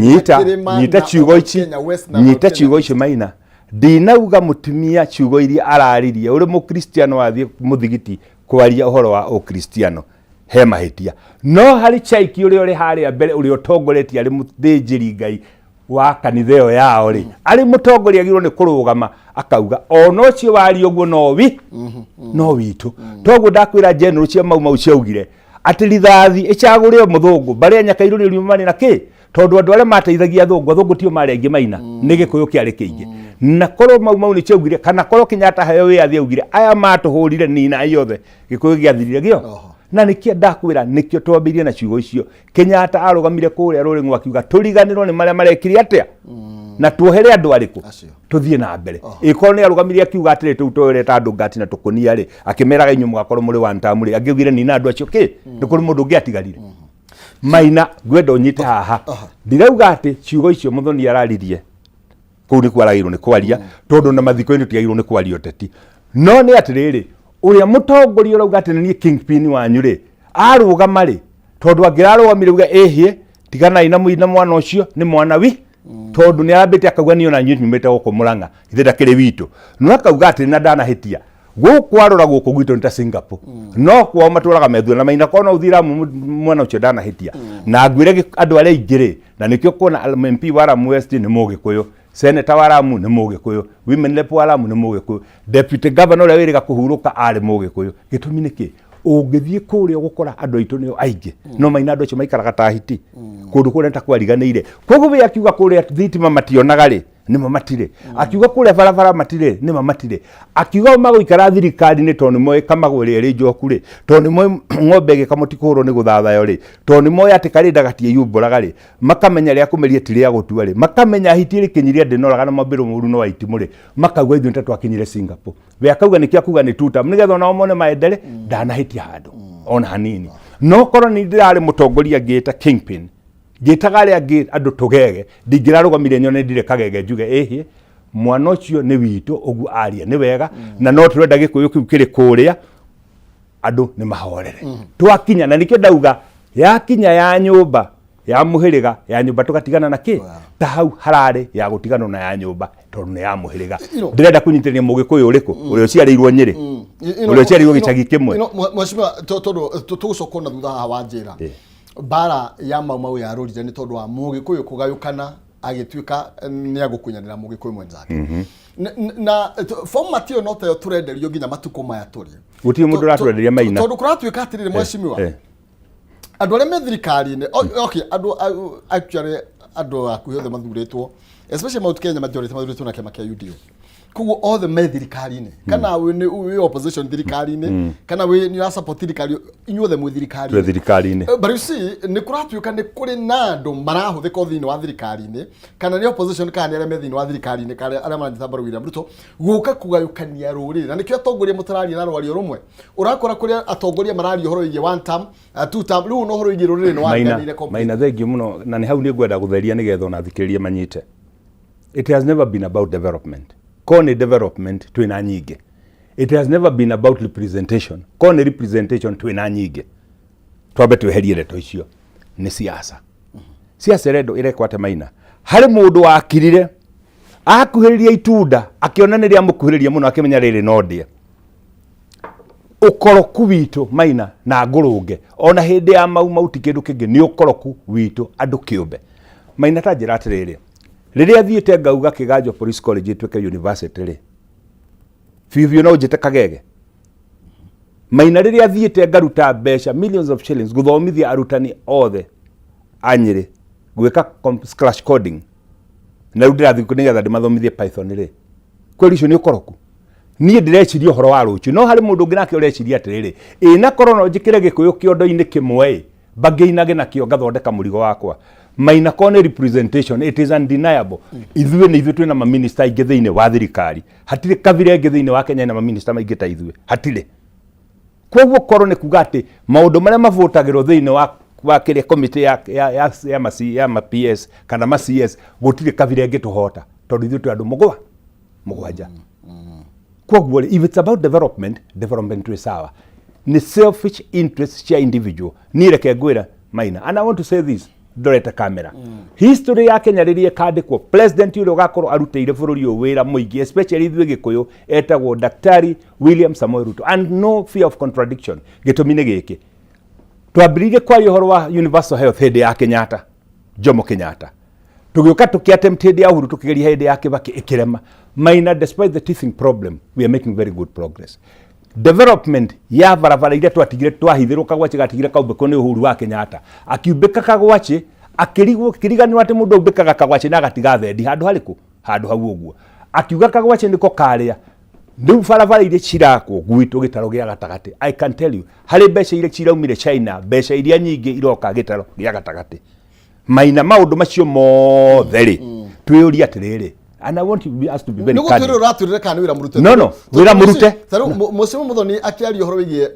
nyita ciugo ici Maina ndinauga mutumia ciugo iria araririe uri mukristiano wathie muthigiti kwaria uhoro wa ukristiano he mahitia no hari chaiki uri haria mbere uri otongoretie ari muthĩnjĩri Ngai wa kanitha ĩyo yao ri ari mutongoria agirwo ni kurugama akauga ono cio wari uguo no witu toguo ndakwira general cia Mau Mau ciaugire ati rithathi icagũre o mũthũngũ bare Nyakairũ rĩu mari na kĩ tondũ andũ arĩa mateithagia athũngũ tio mari aingĩ Maina nĩ Gĩkũyũ kĩarĩ kĩingĩ na korwo Mau Mau nĩ ciaugire kana korwo Kenyatta heo wĩyathi augire aya matũhũrire nina yothe Gĩkũyũ gĩathirire gĩo na nĩkĩo ndakwĩra nĩkĩo twambirie na ciugo icio Kenyatta arũgamire kũrĩa rũrĩng'ũ akiuga tũriganĩrwo nĩ marĩa marekire atĩa na tuohere andũ arĩkũ tuthie na mbere ĩkorwo nĩ arũgamire akiuga atĩrĩ tũu tũreta andũ ngati na tũkũnia rĩ akĩmeraga inyuĩ mũgakorwo mũrĩ one time rĩ angĩugire nina andũ acio kĩ nĩ kũrĩ mũndũ ũngĩ atigarire Maina ngwenda ũnyite haha ndirauga atĩ ciugo icio Mũthoni araririe kũu nĩ kwaragĩrwo nĩ kwaria tondũ na mathiko-inĩ tiagĩrĩirwo nĩ kwaria ũteti no nĩ atĩrĩrĩ ũrĩa mũtongoria ũrauga atĩ nĩ kingpin wanyu rĩ arũgama rĩ tondũ angĩrarũgamire uga tiganai na mũina mwana ũcio nĩ mwana tondũ nĩ arambĩte akauga niĩ ona nyuĩ nyumĩte gũkũ Mũrang'a ithe ndakĩrĩ witũ no akauga atĩ na ndanahĩtia gũkwarora gũkũ gwitũ nĩ ta Singapore no kwao matũraga methuo na Maina kono ũthira mwana ũcio ndanahĩtia na ngwĩre andũ arĩa aingĩ rĩ na nĩkĩo kuona MP wa Lamu West nĩ Mũgĩkũyũ Senator wa Lamu nĩ Mũgĩkũyũ Women Rep wa Lamu nĩ Mũgĩkũyũ Deputy Governor ũrĩa wĩrĩga kũhurũka arĩ Mũgĩkũyũ gĩtũmi nĩkĩ ũngĩthiĩ kũrĩa gũkora andũ aitũ nĩo aingĩ no Maina andũ acio maikaraga ta hiti kũndũ kũrĩa ta kwariganĩire koguo we akiuga kũrĩa thitima mationaga rĩ nĩmo matire akiuga kũrĩa barabara matire nĩmo matire akiuga magũikara thirikari-inĩ tondũ nĩmoĩ Kamagũ ĩrĩa ĩrĩ Njoku rĩ tondũ nĩmoĩ ng'ombe ĩgĩkamwo ti kũhũrwo nĩ gũthathayo rĩ tondũ nĩmoĩ atĩ karĩ ndagatie yumbũraga rĩ makamenya rĩa kũmeria ti rĩa gũtua rĩ makamenya hiti rĩkinyire ndĩnoraga na mambĩrwo mũru no waitimũ rĩ makauga ithuĩ nĩtatwakinyire Singapore we akauga nĩkĩo akuga nĩ tuta nĩgetha onao mone maendere ndanahĩtia handũ ona hanini no korwo nĩ ndĩrarĩ mũtongoria ngĩta kingpin ngĩtaga arĩa angĩ andũ tũgege ndingĩrarũgamire nyone ndire kagege njuge mwana ũcio nĩ witũ ũguo aria nĩ wega na no tũrenda Gĩkũyũ kĩu kĩrĩ kũrĩa andũ nĩ mahorere twakinya na nĩkĩo ndauga yakinya ya nyũmba ya mũhĩrĩga ya nyũmba tũgatigana na kĩ ta hau hararĩ ya gũtiganwo na ya nyũmba tondũ nĩ ya mũhĩrĩga ndĩrenda kũnyitithania Mũgĩkũyũ ũrĩkũ ũrĩa ũciarĩirwo Nyĩrĩ ũrĩa ũciarĩirwo gĩcagi kĩmwe mheshimiwa tondũ tũgũcoka na thutha haha wa njĩra bara ya Mau Mau yarũrire nĩ tondũ wa Mũgĩkũyũ kũgayũkana agĩtuĩka nĩ agũkunyanĩra Mũgĩkũyũ mwenzake na format ĩyo no tayo tũrenderio nginya matukũ maya tũrĩ gũtirĩ mũndũ ũratũrenderia Maina tondũ kũratuĩka atĩrĩrĩ mheshimiwa andũ arĩa me thirikari-inĩ andũ actually andũ akuhĩ othe mathurĩtwo especially Mount Kenya majority mathurĩtwo na kĩama kĩa UDA koguo othe me thirikari-inĩ kana wĩ opposition thirikari-inĩ kana nĩ support thirikari inyuothe mwĩ thirikari-inĩ but you see nĩ kũratuĩka nĩ kũrĩ na andũ marahũthĩka thĩinĩ wa thirikari-inĩ kana nĩ opposition kana arĩa me thĩinĩ wa thirikari-inĩ kana arĩa maranyita mbaru William Ruto gũka kũgayũkania rũrĩrĩ na nĩkĩo atongoria mũtararia na rwario rũmwe ũrakora kũrĩa atongoria mararia ũhoro wĩgiĩ one term two term rĩu no ũhoro wĩgiĩ rũrĩrĩ nĩ waganire Maina thengiũ mũno na nĩ hau nĩ ngwenda gũtheria nĩgetha ona thikĩrĩrie manyite it has never been about development kone development twina nyingĩ it has never been about representation kone representation twina nyingĩ twambe tweherie ndeto icio nĩ siasa siasa rendo irekwo atĩ Maina hari mundu wakirire akuhiriria itunda akiona ni ria mukuhiriria muno akimenya riri no ndie ukoroku witu Maina na ngurunge ona hindi ya mau ti kindu kingi ni ukoroku witu andu kiumbe Maina ta njira atiriri riria thiite ngauga Kiganjo Police College itweke university ri biu no njite Kagege Maina riria thiite ngaruta mbeca millions of shillings guthomithia arutani othe anyiri gwika scratch coding na riu ndirathi kunigetha ndimathomithie Python ri kweli icio ni ukoroku nie ndireciria horo wa ruchu no hari mundu ungi nake ureciria atiriri na korona njikire gikuyu kiondo-ini kimwe bangiinage nakio ngathondeka murigo wakwa Maina kone representation it is undeniable ithuĩ nĩ ithuĩ twina ma minister ingĩ thĩinĩ wa thirikari hatirĩ kabira ingĩ thĩinĩ wa Kenya na ma minister maingĩ ta ithuĩ hatirĩ koguo korwo nĩ kuga atĩ maũndũ marĩa mavotagĩrwo thĩinĩ wa kĩrĩa committee ya ma PS kana ma CS gũtirĩ kabira ingĩ tũhota tondũ ithuĩ twĩ andũ mũgwanja koguo if it's about development is sawa ni selfish interest cia individual ni reke ngwĩra Maina and I want to say this ndorete camera history ya Kenya ririe kandikwo president yule ugakorwo aruteire bururi uyu wira muingi especially ithuĩ Gikuyu etagwo Daktari William Samoei Ruto and no fear of contradiction gitumi nĩ gĩkĩ twambiririe kwa uhoro wa universal health hindi ya Kenyatta Jomo Kenyatta tugĩuka tukiattempt hindi ya Uhuru tukigeria hindi ya Kibaki ikirema Maina despite the teething problem we are making very good progress development ya barabara iria twatigire twahithirwo Kagwachi gatigire kaumbeko ni Uhuru wa Kenyatta akiumbika Kagwachi akiriganirwo ati mundu umbikaga Kagwachi na gatiga thendi handu hariku handu hau uguo akiuga Kagwachi niko karia riu barabara iria cirakwo gwitũ gĩtaro gĩa gatagatĩ I can tell you harĩ mbeca iria ciraumire China mbeca iria nyingĩ iroka gĩtaro gĩa gatagatĩ Maina maũndũ macio mothe rĩ twĩũria atĩrĩrĩ and I want us to be very clear. Nugo raturire kana wira murute. No, wira murute. Taru Musimo Muthoni akiaria uhoro wigie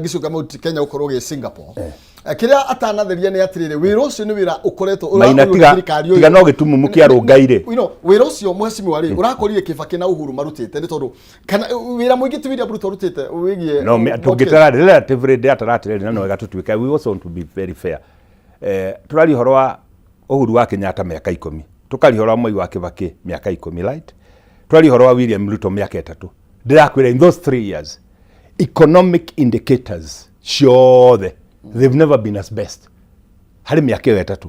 gicuka mauti Kenya ukorwo gi Singapore. Kiria atanatheria ni atirire wira ucio ni wira ukoretwo thirikari tiga no gitumumu kia rungaire. Wira ucio muhesimi wari urakorire Kibaki na Uhuru marutite ni tondu kana wira muingi tiwiria Ruto rutite wigie. No tungitara relatively data ratirire no wega tutwika we also want to be very fair. Turari uhoro wa Uhuru wa Kenyatta miaka 10. Tukari horo Moi wa Kibaki miaka 10 right twari horo wa William Ruto miaka 3 ndirakwira in those 3 years economic indicators ciothe they've never been as best hari miaka 3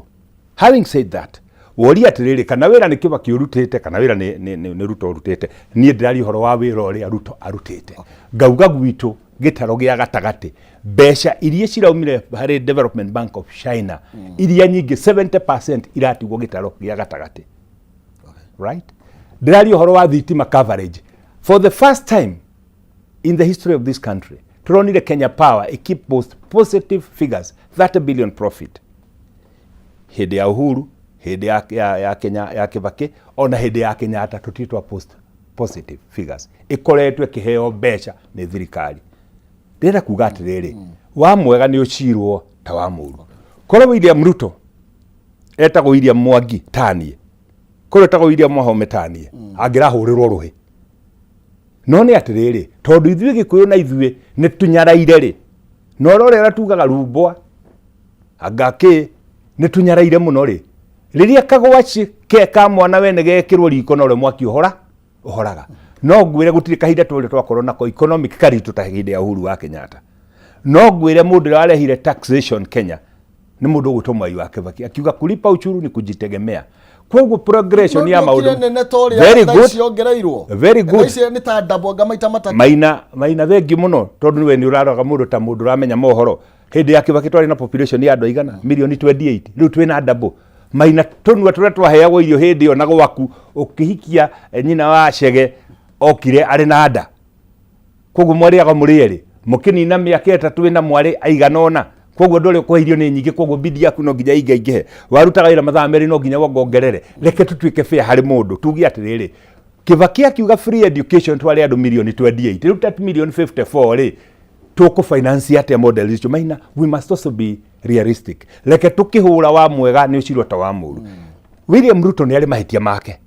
having said that wori atiriri kana wira ni Kibaki urutite kana wira ni Ruto urutite nie ndirari horo wa wira uri Ruto arutite ngauga gwitu gitaro gya gatagati besha iria ciraumire hari Development Bank of China iria nyingi 70% iratigwo gitaro gya gatagati right ndirari horo wa thitima coverage for the first time in the history of this country turonire Kenya Power keep post positive figures 30 billion profit hindi ya Uhuru hindi ya Kenya ya Kibaki ona hindi ya Kenyatta tutitwa post positive figures ikoretwe kiheo becha ni thirikari ndira kuga atiriri wa mwega ni ucirwo ta wa muru korwo William Ruto etagwo William Mwangi tanie korwo etagwo William Mwahome tanie angirahurirwo ruhi no ni atiriri tondu ithuĩ Gikuyu na ithuĩ ni tunyaraire ri no rorera tugaga rumbwa agaki ni tunyaraire muno ri riria Kagwachi ka mwana wene gekirwo riko no re mwaki uhoraga no ngwire gutire kahinda twire twakorwo nako economic karitu ta hinde ya Uhuru wa Kenyatta no ngwire mundu arehire taxation Kenya ni mundu gutwo Mwai wa Kibaki akiuga kulipa uchuru ni kujitegemea kwoguo progression ya maundu very good ni ta ndabonga maita matatu Maina thengi muno tondu we ni uraroga mundu ta mundu uramenya mohoro hindi ya Kibaki twari na population ya andu aigana milioni 28 riu twina double Maina tonua turia twaheagwo irio hindi yo na gwaku ukihikia nyina wa Chege okire ari na nda koguo mwariaga murieri mukinina miaka 3 wina mwari aiganona koguo ndore kwa irio ni nyingi koguo bidi yaku no nginya ingaingihe warutaga wira mathaa meri no nginya wongongerere reke tutwike fair hari mundu tugi atiriri Kibaki akiuga free education twari andu milioni 28 riu 3 milioni 54 ri tuku finance atia model icio Maina we must also be realistic reke tukihura wa mwega ni ucirwo ta wa muru William Ruto ni ari mahitia make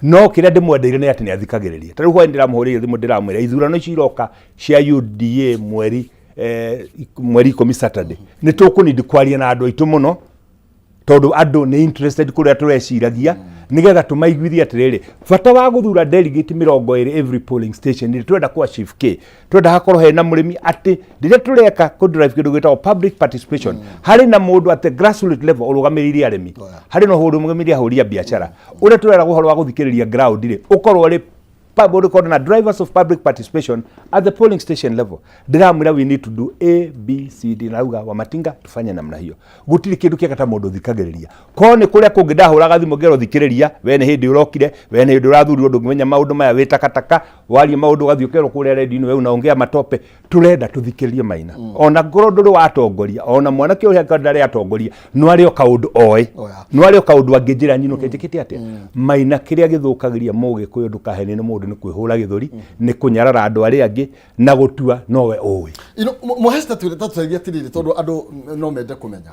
no kiria ndimwendeire ni ati ni athikagiriria tariu hwa ndiramuhurire thimu ndiramwira ithurano ciroka cia UDA mweri 10 Saturday ni tukunindi kwaria na andu aitu muno tondu andu ni interested kuria tureciragia nigetha tumaiguithie atiriri bata wa guthura delegate 20 every polling station ni twenda kwa chief K twenda hakorwo hena murimi ati riria tureka ku drive kindu gitagwo public participation hari na mundu at the grassroots level urugamiriria arimi hari no hundu mugamiriria huria biashara uria turera guhoro wa guthikiriria ground ri ukorwo ri na drivers of public participation at the polling station level. Ndiramwira we need to do A, B, C, D. Nauga Wamatinga tufanye namna hiyo. Gutiri kindu kiakata mundu thikagiriria. Ko ni kuria kungi ndahuraga thimu ngero thikiriria, wene hindi urokire, wene hindi urathuri undu ngimenya maundu maya witakataka, wali maundu gathiukero kuria radio we unaongea matope, turenda tuthikiririe maina. Ona ngoro nduri watongoria, ona mwanake uria ngandari atongoria, no ario kaundu oe. No ario kaundu angijira nyino kejekete atia. Maina kiria githukagiria mugi kuyo ndukahene ni mundu ni kwihura githuri ni kunyarara andu aria angi na gutua nowe owe muhesta tutaigia tiriri tondu andu no mende kumenya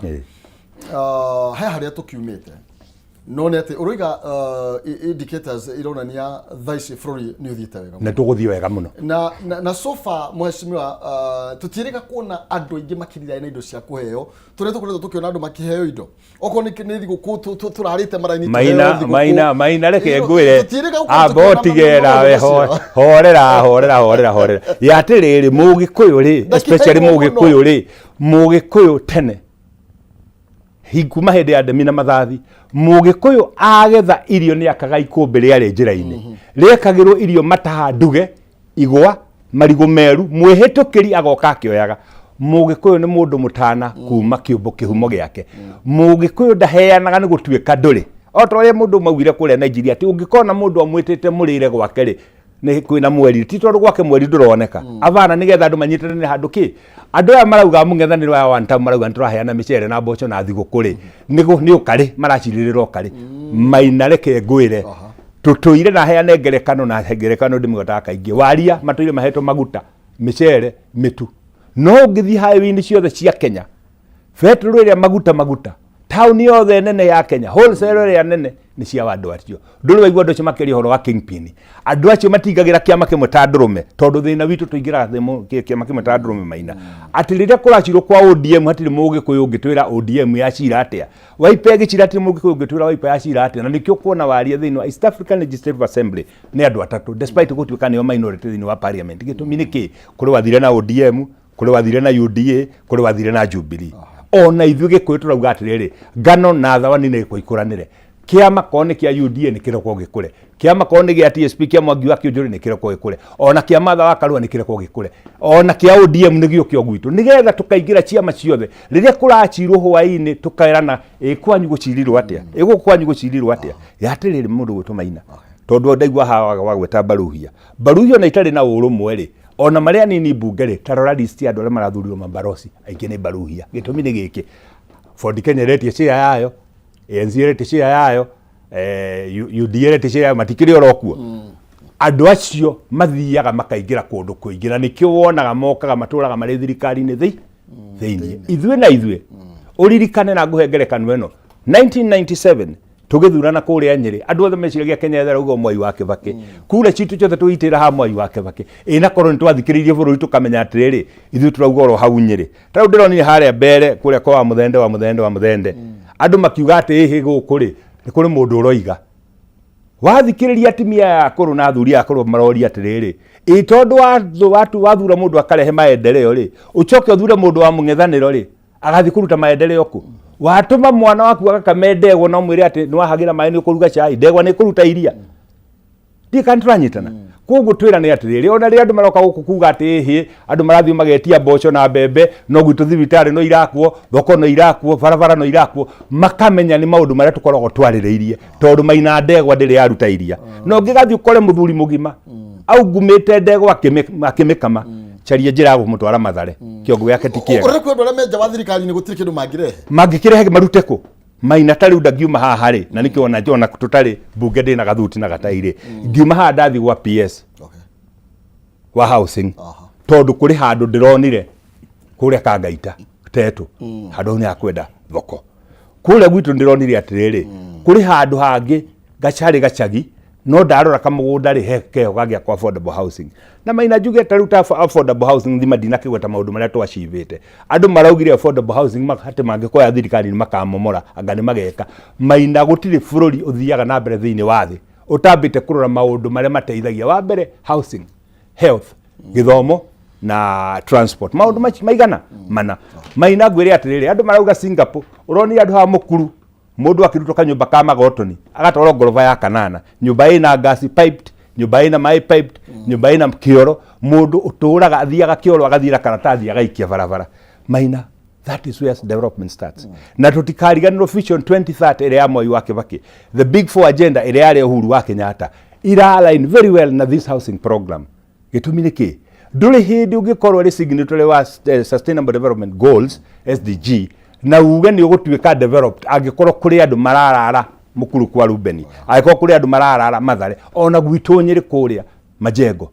he haria tukiumite none ati uroiga indicators ironania thaici frori ni uthiite wega na tuguthie wega muno na sofa mheshimiwa tutirika kuona andu ingi makirira na indo cia kuheo turetu tukiona andu makiheo indo oko ni thiguku turarite maraini maina reke ngwire abotigera we horera yatiriri mugikuyu ri especially mugikuyu tene hinguma hindi ya ndemi na mathathi mugikuyu agetha irio ni akaga ikumbi riari njira-ini riekagirwo irio mataha nduge igwa marigo meru mwihitukiri agoka akioyaga mugikuyu ni mundu mutana kuma kiumbo kihumo giake mugikuyu ndaheanaga ni gutuika nduri otoria mundu maugire kuria Nigeria ati ungikona mundu amwitite murire gwake ri ni kwina mweri ti tondu gwake mweri nduroneka avana nigetha andu manyitane ni handu ki andu aya marauga mung'ethaniro wa one time marauga nturaheana micere na mboco na thigukuri ni ukari maracirira ukari maina reke ngwire tutuire na heane ngerekano ndimigota kaingi waria matuire maheto maguta micere mitu no ngithi highway-ini ciothe cia Kenya fetro iria maguta town yothe nene ya Kenya wholesale area nene ni cia wandu acio nduri waigua ndu cimakeri horo wa kingpin andu acio matingagira kiama kimwe ta ndurume tondu thina witu tuingira kiama kimwe ta ndurume maina atiriria kuracirwo kwa ODM hatiri mugikuyu ungitwira ODM ya cira atia waipa gicira atiri mugikuyu ungitwira waipa ya cira atia na nikio kuona waria thini wa East African Legislative Assembly ni andu atatu despite gutwika ni minority thini wa parliament gitumi niki kuri wathire na ODM kuri wathire na UDA kuri wathire na Jubilee ona ithuĩ gĩkũyũ turauga atiriri ngano na thawani nĩ ikuranire kiama kone kia UDA ni kiroko gikure kiama kone gia TSP kia Mwangi wa Kĩũnjũrĩ ni kiroko gikure ona kia Martha wa Karua ni kiroko gikure ona kia ODM ni gĩo kĩo gwitu nigetha tukaingira ciama ciothe riria kuracirwo hwaini tukairana kwanyu gucirirwo atia kwanyu gucirirwo atia yatiriri mundu gwitu Maina tondu ndaigua hawa wa gweta Baruhia na itari na urumwe ri ona maria nini mbunge tarora list ya andu aria marathurirwo mabarosi aingi ni Baruhia gitumi ni giki Ford Kenya rate cia yayo ANC rate cia yayo UDA rate cia matikiri orokuo andu acio mathiaga makaingira kundu kuingira nikio wonaga mokaga maturaga mari thirikari-ini thiini ithuĩ uririkane na nguhengerekano eno 1997 tugithurana kuria Nyeri andu othe meciragia Kenya ethera ugo Mwai wa Kibaki kura citu ciothe tuitira ha Mwai wa Kibaki ina korwo ni twathikiririe bururi tukamenya atiriri ithu turauga oro hau Nyeri tau ndironi haria mbere kuria kwa muthende andu makiuga ati ihi gukuri ni kuri mundu uroiga wathikiriria atimia ya kuru na athuri ya kuru maroria atiriri tondu watu wathura mundu akarehe maendeleo ri ucoke uthure mundu wa mung'ethaniro ri agathi kuruta maendeleo ku watuma mwana waku akakamendegwo no mwire ati ni wahagira mai ni ukuruga chai ndegwa ni kuruta iria ndi kantranyitana koguo twira ni atiriri ona ri andu maroka guku kuga ati hi andu marathio magetia mboco na mbembe no gwitu thibitari no irakuo thoko no irakuo barabara no irakuo makamenya ni maundu maria tukoragwo twaririirie tondu Maina ndegwa ndiri yaruta iria no ngigathi ukore muthuri mugima au ngumite ndegwa akimikama charia njira ya gumutwara Mathare kiongo yake tikiega ureko andu aria menja wa thirikari ni gutiri kindu mangikirehe marute ku Maina tari ndagiuma haha ri na nikiona jona tutari bunge ndina gathuti na gatairi ngiuma haha ndathi gwa PS wa housing tondu kuri handu ndironire kuria Kangaita Tetu handu ni akwenda thoko kuria gwitu ndironire atiriri kuri handu hangi gachari gachagi no ndarora kamugunda ri hekeho gagĩa kwa affordable housing na Maina njuge taruta affordable housing thima ndinakĩgweta maũndũ marĩa twacivĩte andũ maraugire affordable housing makate mangĩkoya thirikari ni makamomora anga ni mageka Maina gũtirĩ bũrũri ũthiaga na mbere thĩinĩ wa thĩ ũtambĩte kũrora maũndũ marĩa mateithagia wa mbere housing health gĩthomo na transport maũndũ maigana mana Maina ngwĩre atĩrĩrĩ andũ marauga Singapore ũroni andũ ha mũkuru mũndũ akĩrutwo kanyũmba ka magotoni agatwarwo ngoroba ya kanana nyũmba ĩna gas piped nyũmba ĩna maĩ piped nyũmba ĩna kĩoro mũndũ ũtũraga athiaga kĩoro agathira karatathi agaikia barabara Maina that is where development starts na tutikariganĩrwo vision 2030 ĩrĩa ya Mwai wa Kibaki the big four agenda ĩrĩa yarĩ Uhuru wa Kenyatta ira align very well na this housing program gĩtũmi nĩ kĩ ndũrĩ hĩndĩ ũngĩkorwo rĩ signatory wa sustainable development goals SDG na uge ni ũgũtuĩka developed angĩkorwo kũrĩ andũ mararara mũkuru kwa Rubeni angĩkorwo kũrĩ andũ mararara Mathare ona gwitũ Nyĩrĩ kũrĩa Majengo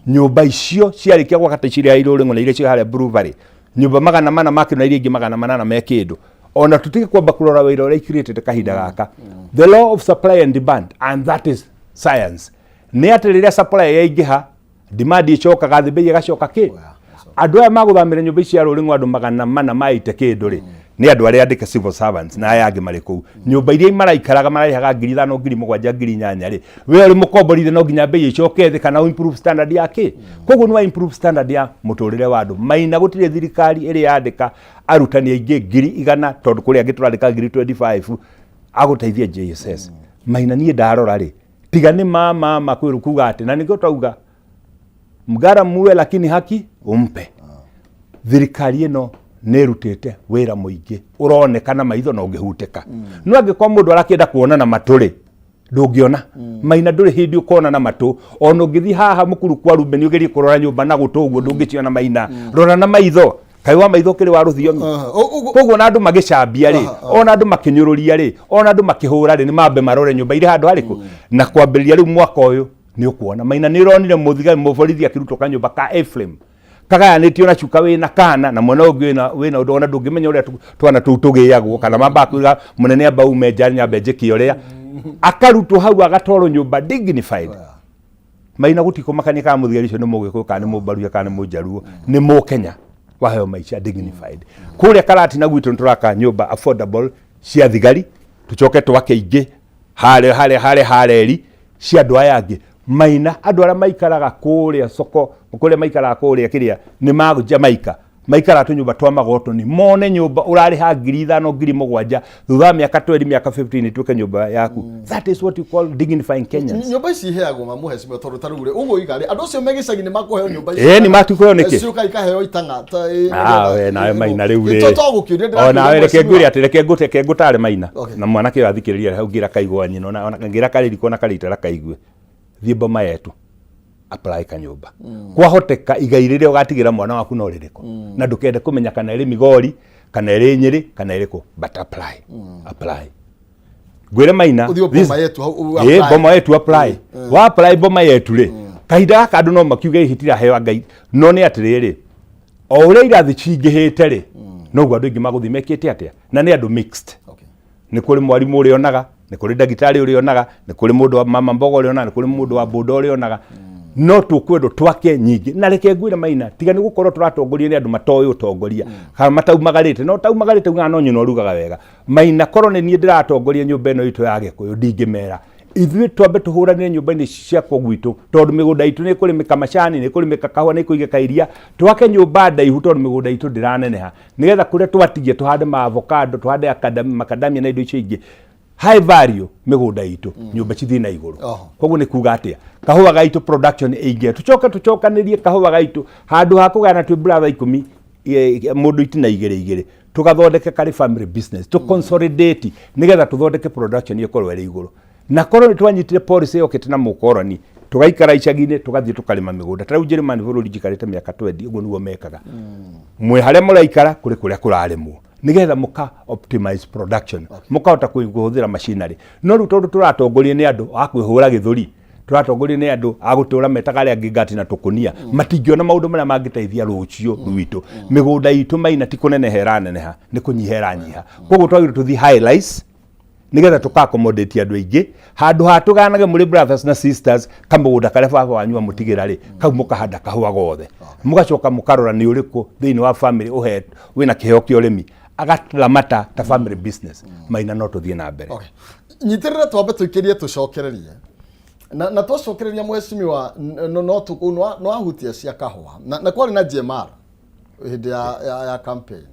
nyũmba icio ciarĩkia gwaka ciria Irũrĩng'o na iria cia harĩa Blue Valley nyũmba 400 makĩrwo na iria ingĩ 800 mekĩndũ ona tutige kwamba kũrora wĩra ũrĩa ikirĩte kahinda gaka the law of supply and demand and that is science nĩ atĩ rĩrĩa supply yaingĩha demand icokaga thĩ bei ĩgacoka kĩ andũ aya magũthamĩra nyũmba ici ya Rũrĩng'o andũ 400 maite kĩndũ rĩ nĩ andũ arĩa andĩke civil servants na aya angĩ marĩ kũu nyũmba iria maraikaraga maraihaga 5,000 7,000 8,000 rĩ we ũrĩ mũkomborithie no nginya bei icoke thĩ kana improve standard yake koguo no improve standard ya mũtũrĩre wa andũ Maina gũtirĩ thirikari ĩrĩa yandĩka arutani aingĩ 100,000 tondũ kũrĩ angĩ tũrandĩka 25,000 agũteithia JSS Maina niĩ ndarora rĩ tiga nĩ mama kwĩrũ kuga atĩ na nĩkĩo twauga mgara muwe lakini haki umpe thirikari ĩno nĩrutĩte wĩra mũingĩ ũroneka na maitho na ũngĩhutĩka no angĩkorwo mũndũ arakĩenda kuona na matũ ndũngĩona Maina ndũrĩ hĩndĩ ũkona na matũ ona ũngĩthiĩ haha mũkuru kwa Rubeni ũgerie kũrora nyũmba na gũtũ ũguo ndũngĩciona Maina rora na maitho kai wa maitho kĩrĩ wa rũthiomi koguo na andũ magĩcambia rĩ ona andũ makĩnyũrũria rĩ ona andũ makĩhũra rĩ nĩ mambe marore nyũmba irĩ handũ harĩkũ na kwambĩrĩria rĩu mwaka ũyũ nĩ ũkuona Maina nĩ ronire mũborithi akĩrutwo kanyũmba ka Ephraim kagayanĩtio na cuka wĩna kana na mwena ũngĩ wĩna ũndũ ona ndũngĩmenya ũrĩa twana tũu tũgĩagwo kana mamba kũiga mũnene amba ume njari nyambe njĩke ũrĩa akarutwo hau agatwarwo nyũmba dignified Maina gũtikũmakania kana mũthigari ũcio nĩ Mũgĩkũyũ kana nĩ Mũmbaruya kana nĩ Mũjaruo nĩ Mũkenya waheo maica dignified kũrĩa Karatina gwitũ nĩtũraka nyũmba affordable cia thigari tũcoke twake ingĩ harĩa cia andũ aya angĩ Maina andũ arĩa maikaraga kũrĩa soko kũrĩa maikaraga kũrĩa kĩrĩa nĩ Jamaica maikara tũnyũmba twa magotoni mone nyũmba ũrarĩha 5,000 7,000 thutha mĩaka 12 mĩaka 15 ituĩke nyũmba yaku that is what you call dignifying Kenyans nyũmba ici heagwo mamu hecimwe tondũ tarugure ũguo igari andũ acio me gĩcagi nĩ makũheo nyũmba ici nĩ matukũheo nĩkĩ ciũka ikaheo itanga we nawe Maina rĩu rĩ ona we reke ngwĩre atĩ reke ngũtare Maina na mwanake ũyũ athikĩrĩria hau ngira kaigua nyina ona ngira karĩriko na karĩtara kaigue thiĩ Boma yetu apply kanyũmba kwahoteka igai rĩrĩa ũgatigĩra mwana waku no rĩrĩkũ na ndũkende kũmenya kana ĩrĩ Migori kana ĩrĩ Nyĩrĩ kana ĩrĩkũ but apply ngwĩre Maina Boma yetu apply wa apply Boma yetu rĩ kahinda gaka andũ no makiuge ihĩtira heo Ngai no nĩ atĩrĩrĩ o ũrĩa irathi cingĩhĩte rĩ noguo andũ aingĩ magũthiĩ mekĩte atĩa na nĩ andũ mixed nĩ kũrĩ mwarimũ ũrĩa onaga nĩ kũrĩ ndagĩtarĩ ũrĩa onaga nĩ kũrĩ mũndũ wa mama mboga ũrĩa onaga nĩ kũrĩ mũndũ wa boda ũrĩa onaga no tũkwendwo twake nyingĩ na reke ngwĩre Maina tiga nĩ gũkorwo tũratongoria nĩ andũ matoĩ ũtongoria kana mataumagarĩte no taumagarĩte uga no nyina ũrugaga wega Maina korwo nĩ niĩ ndĩratongoria nyũmba ĩno itũ ya Gĩkũyũ ndingĩmera ithuĩ twambe tũhũranĩre nyũmba-inĩ ciakwo gwitũ tondũ mĩgũnda itũ nĩ kũrĩmĩka macani nĩ kũrĩmĩka kahũa nĩ kũigĩka iria twake nyũmba ndaihu tondũ mĩgũnda itũ ndĩraneneha nĩgetha kũrĩa twatigie tũhande avocado tũhande macadamia na indo icio ingĩ high value mĩgũnda itũ nyũmba cithiĩ na igũrũ koguo nĩ kuga atĩa kahũa gaitũ production ĩingĩ tũcokanĩrie kahũa gaitũ handũ ha kũgayana twĩ brother 10 mũndũ itina igĩrĩ tũgathondeke karĩ family business to consolidate nĩgetha tũthondeke production ĩkorwo ĩrĩ igũrũ na korwo nĩ twanyitire policy yokĩte na mũkoroni tũgaikara icagi-inĩ tũgathiĩ tũkarĩma mĩgũnda tarĩu Njĩrĩmani bũrũri njikarĩte mĩaka 20 ũguo nĩguo mekaga mwĩ harĩa mũraikara kũrĩa kũrarĩmwo nĩgetha mũka optimize production mũkahota kũhũthĩra machinery no rĩu tondũ tũratongoria nĩ andũ a kwĩhũra gĩthũri tũratongoria nĩ andũ a gũtũra metaga arĩa angĩ ngati na tũkũnia matingĩona maũndũ marĩa mangĩteithia rũciũ rwitũ mĩgũnda itũ Maina ti kũneneha ĩraneneha nĩ kũnyiha ĩranyiha koguo twagĩrĩirwo tũthiĩ high rise nigetha tuka-accommodate andu aingi handu ha tuganage muri brothers na sisters kamugunda karia baba wanyu amutigira ri kau mukahanda kahua gothe mugacoka mukarora ni uriku thiini wa family uhe wina kiheo kia urimi agaramata ta family business maina no tuthie na mbere. Okay, nyitirira twambe tuikirie tucokererie na twacokereria mheshimiwa no ahutia cia kahua na kwari na GMR hindi ya campaign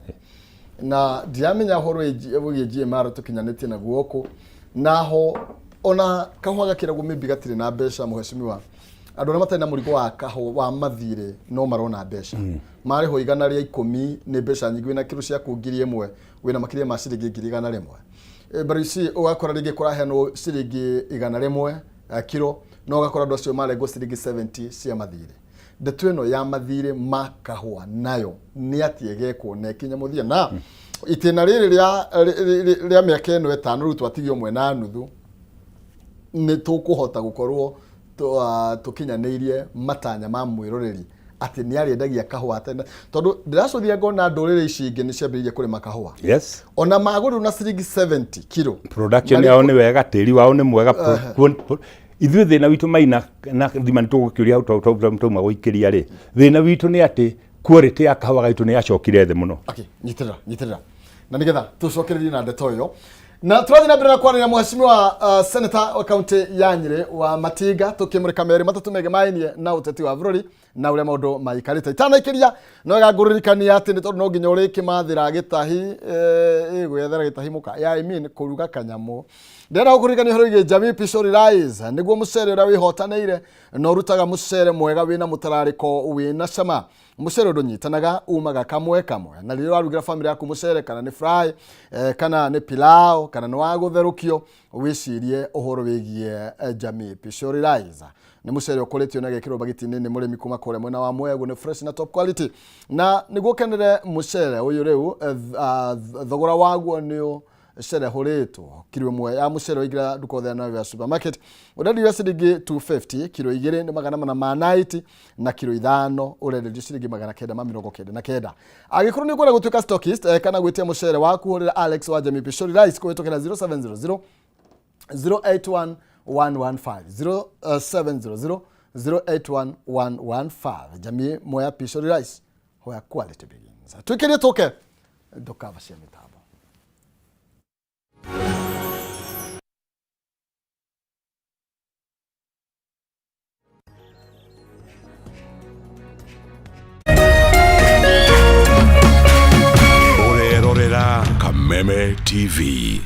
na ndiamenya horo ebugie GMR tukinyanite na guoko naho ona kahua gakiragwo maybe gatire na mbeca mheshimiwa andu na matari na murigo wa kahua wa mathire no marona mbeca mari ho igana ria 10 ni mbeca nyingi wina kiro cia kungiri emwe wina makiria ma ciringi 100 barisi ugakora ringi kuraheno ciringi 100 kiro no gakora ndo cio marego ciringi 70 cia mathire ndeto ino ya mathire makahua nayo ni atiegekwo na kinya muthia na itena riri ria miaka eno 5 ru twatigio mwe na nuthu ni tukuhota gukorwo tukinyaneirie matanya ma mwiroreri ati ni ariendagia kahua tena tondu ndiracuthia ngona ndurire ici ingi ni ciambiririe kurima kahua. Yes, ona maguru na ciringi 70 kilo production yao ni wega, tiri wao ni mwega. Ithuĩ thĩna witũ maina na thima nĩ tũgũkĩũria hau twauma gũikĩria rĩ thĩna witũ nĩ atĩ quality ya kahũa gaitũ nĩ yacokire thĩ mũno. Okay, nyitĩrĩra na nĩgetha tũcokererie na ndeto ĩyo na tũrathiĩ na mbere na kwaria na mheshimiwa senator wa kaunti ya Nyĩrĩ wa Matinga tukimurika meri matatu mege mainie na uteti wa bũrũri na uria maundu maikarite itanaikiria no gagũririkania ati ni tondu no nginya uri kimathira gitahi gwethera gitahi muka ya kuruga kanyamu ndera gukuririkania horo ige Jamii Pishori Rise niguo mucere uria wihotaneire no rutaga mucere mwega wina mutarariko wina cama mucere ndũnyitanaga umaga kamwe na rĩrĩa warugira family yaku mucere kana ni fry kana ni pilau kana ni wagutherukio wicirie uhoro wigie Jamii Pishori Rise ni mucere ukoretio na gekiro bagiti-inĩ nĩ mũrĩmi kuma kũrĩa mwena wa Mwegu ni fresh na top quality na niguo kenere mucere uyu riu thogora waguo ni cere horetwo kilo imwe ya mucere wigira duko na ya supermarket urendio ciringi 250 kilo 2 ni magana mana 90 na kilo 5 urendio ciringi magana 999 agikorwo ni kwenda gutuika stockist kana gwitia mucere waku horera Alex wa Jamii Pishori Rice kwitokera 0700 081 115 0700 081 115 Jamii moya Pishori Rice hoya quality begins tukirie toke ndokava cia mitambo. Orerorera Kameme TV.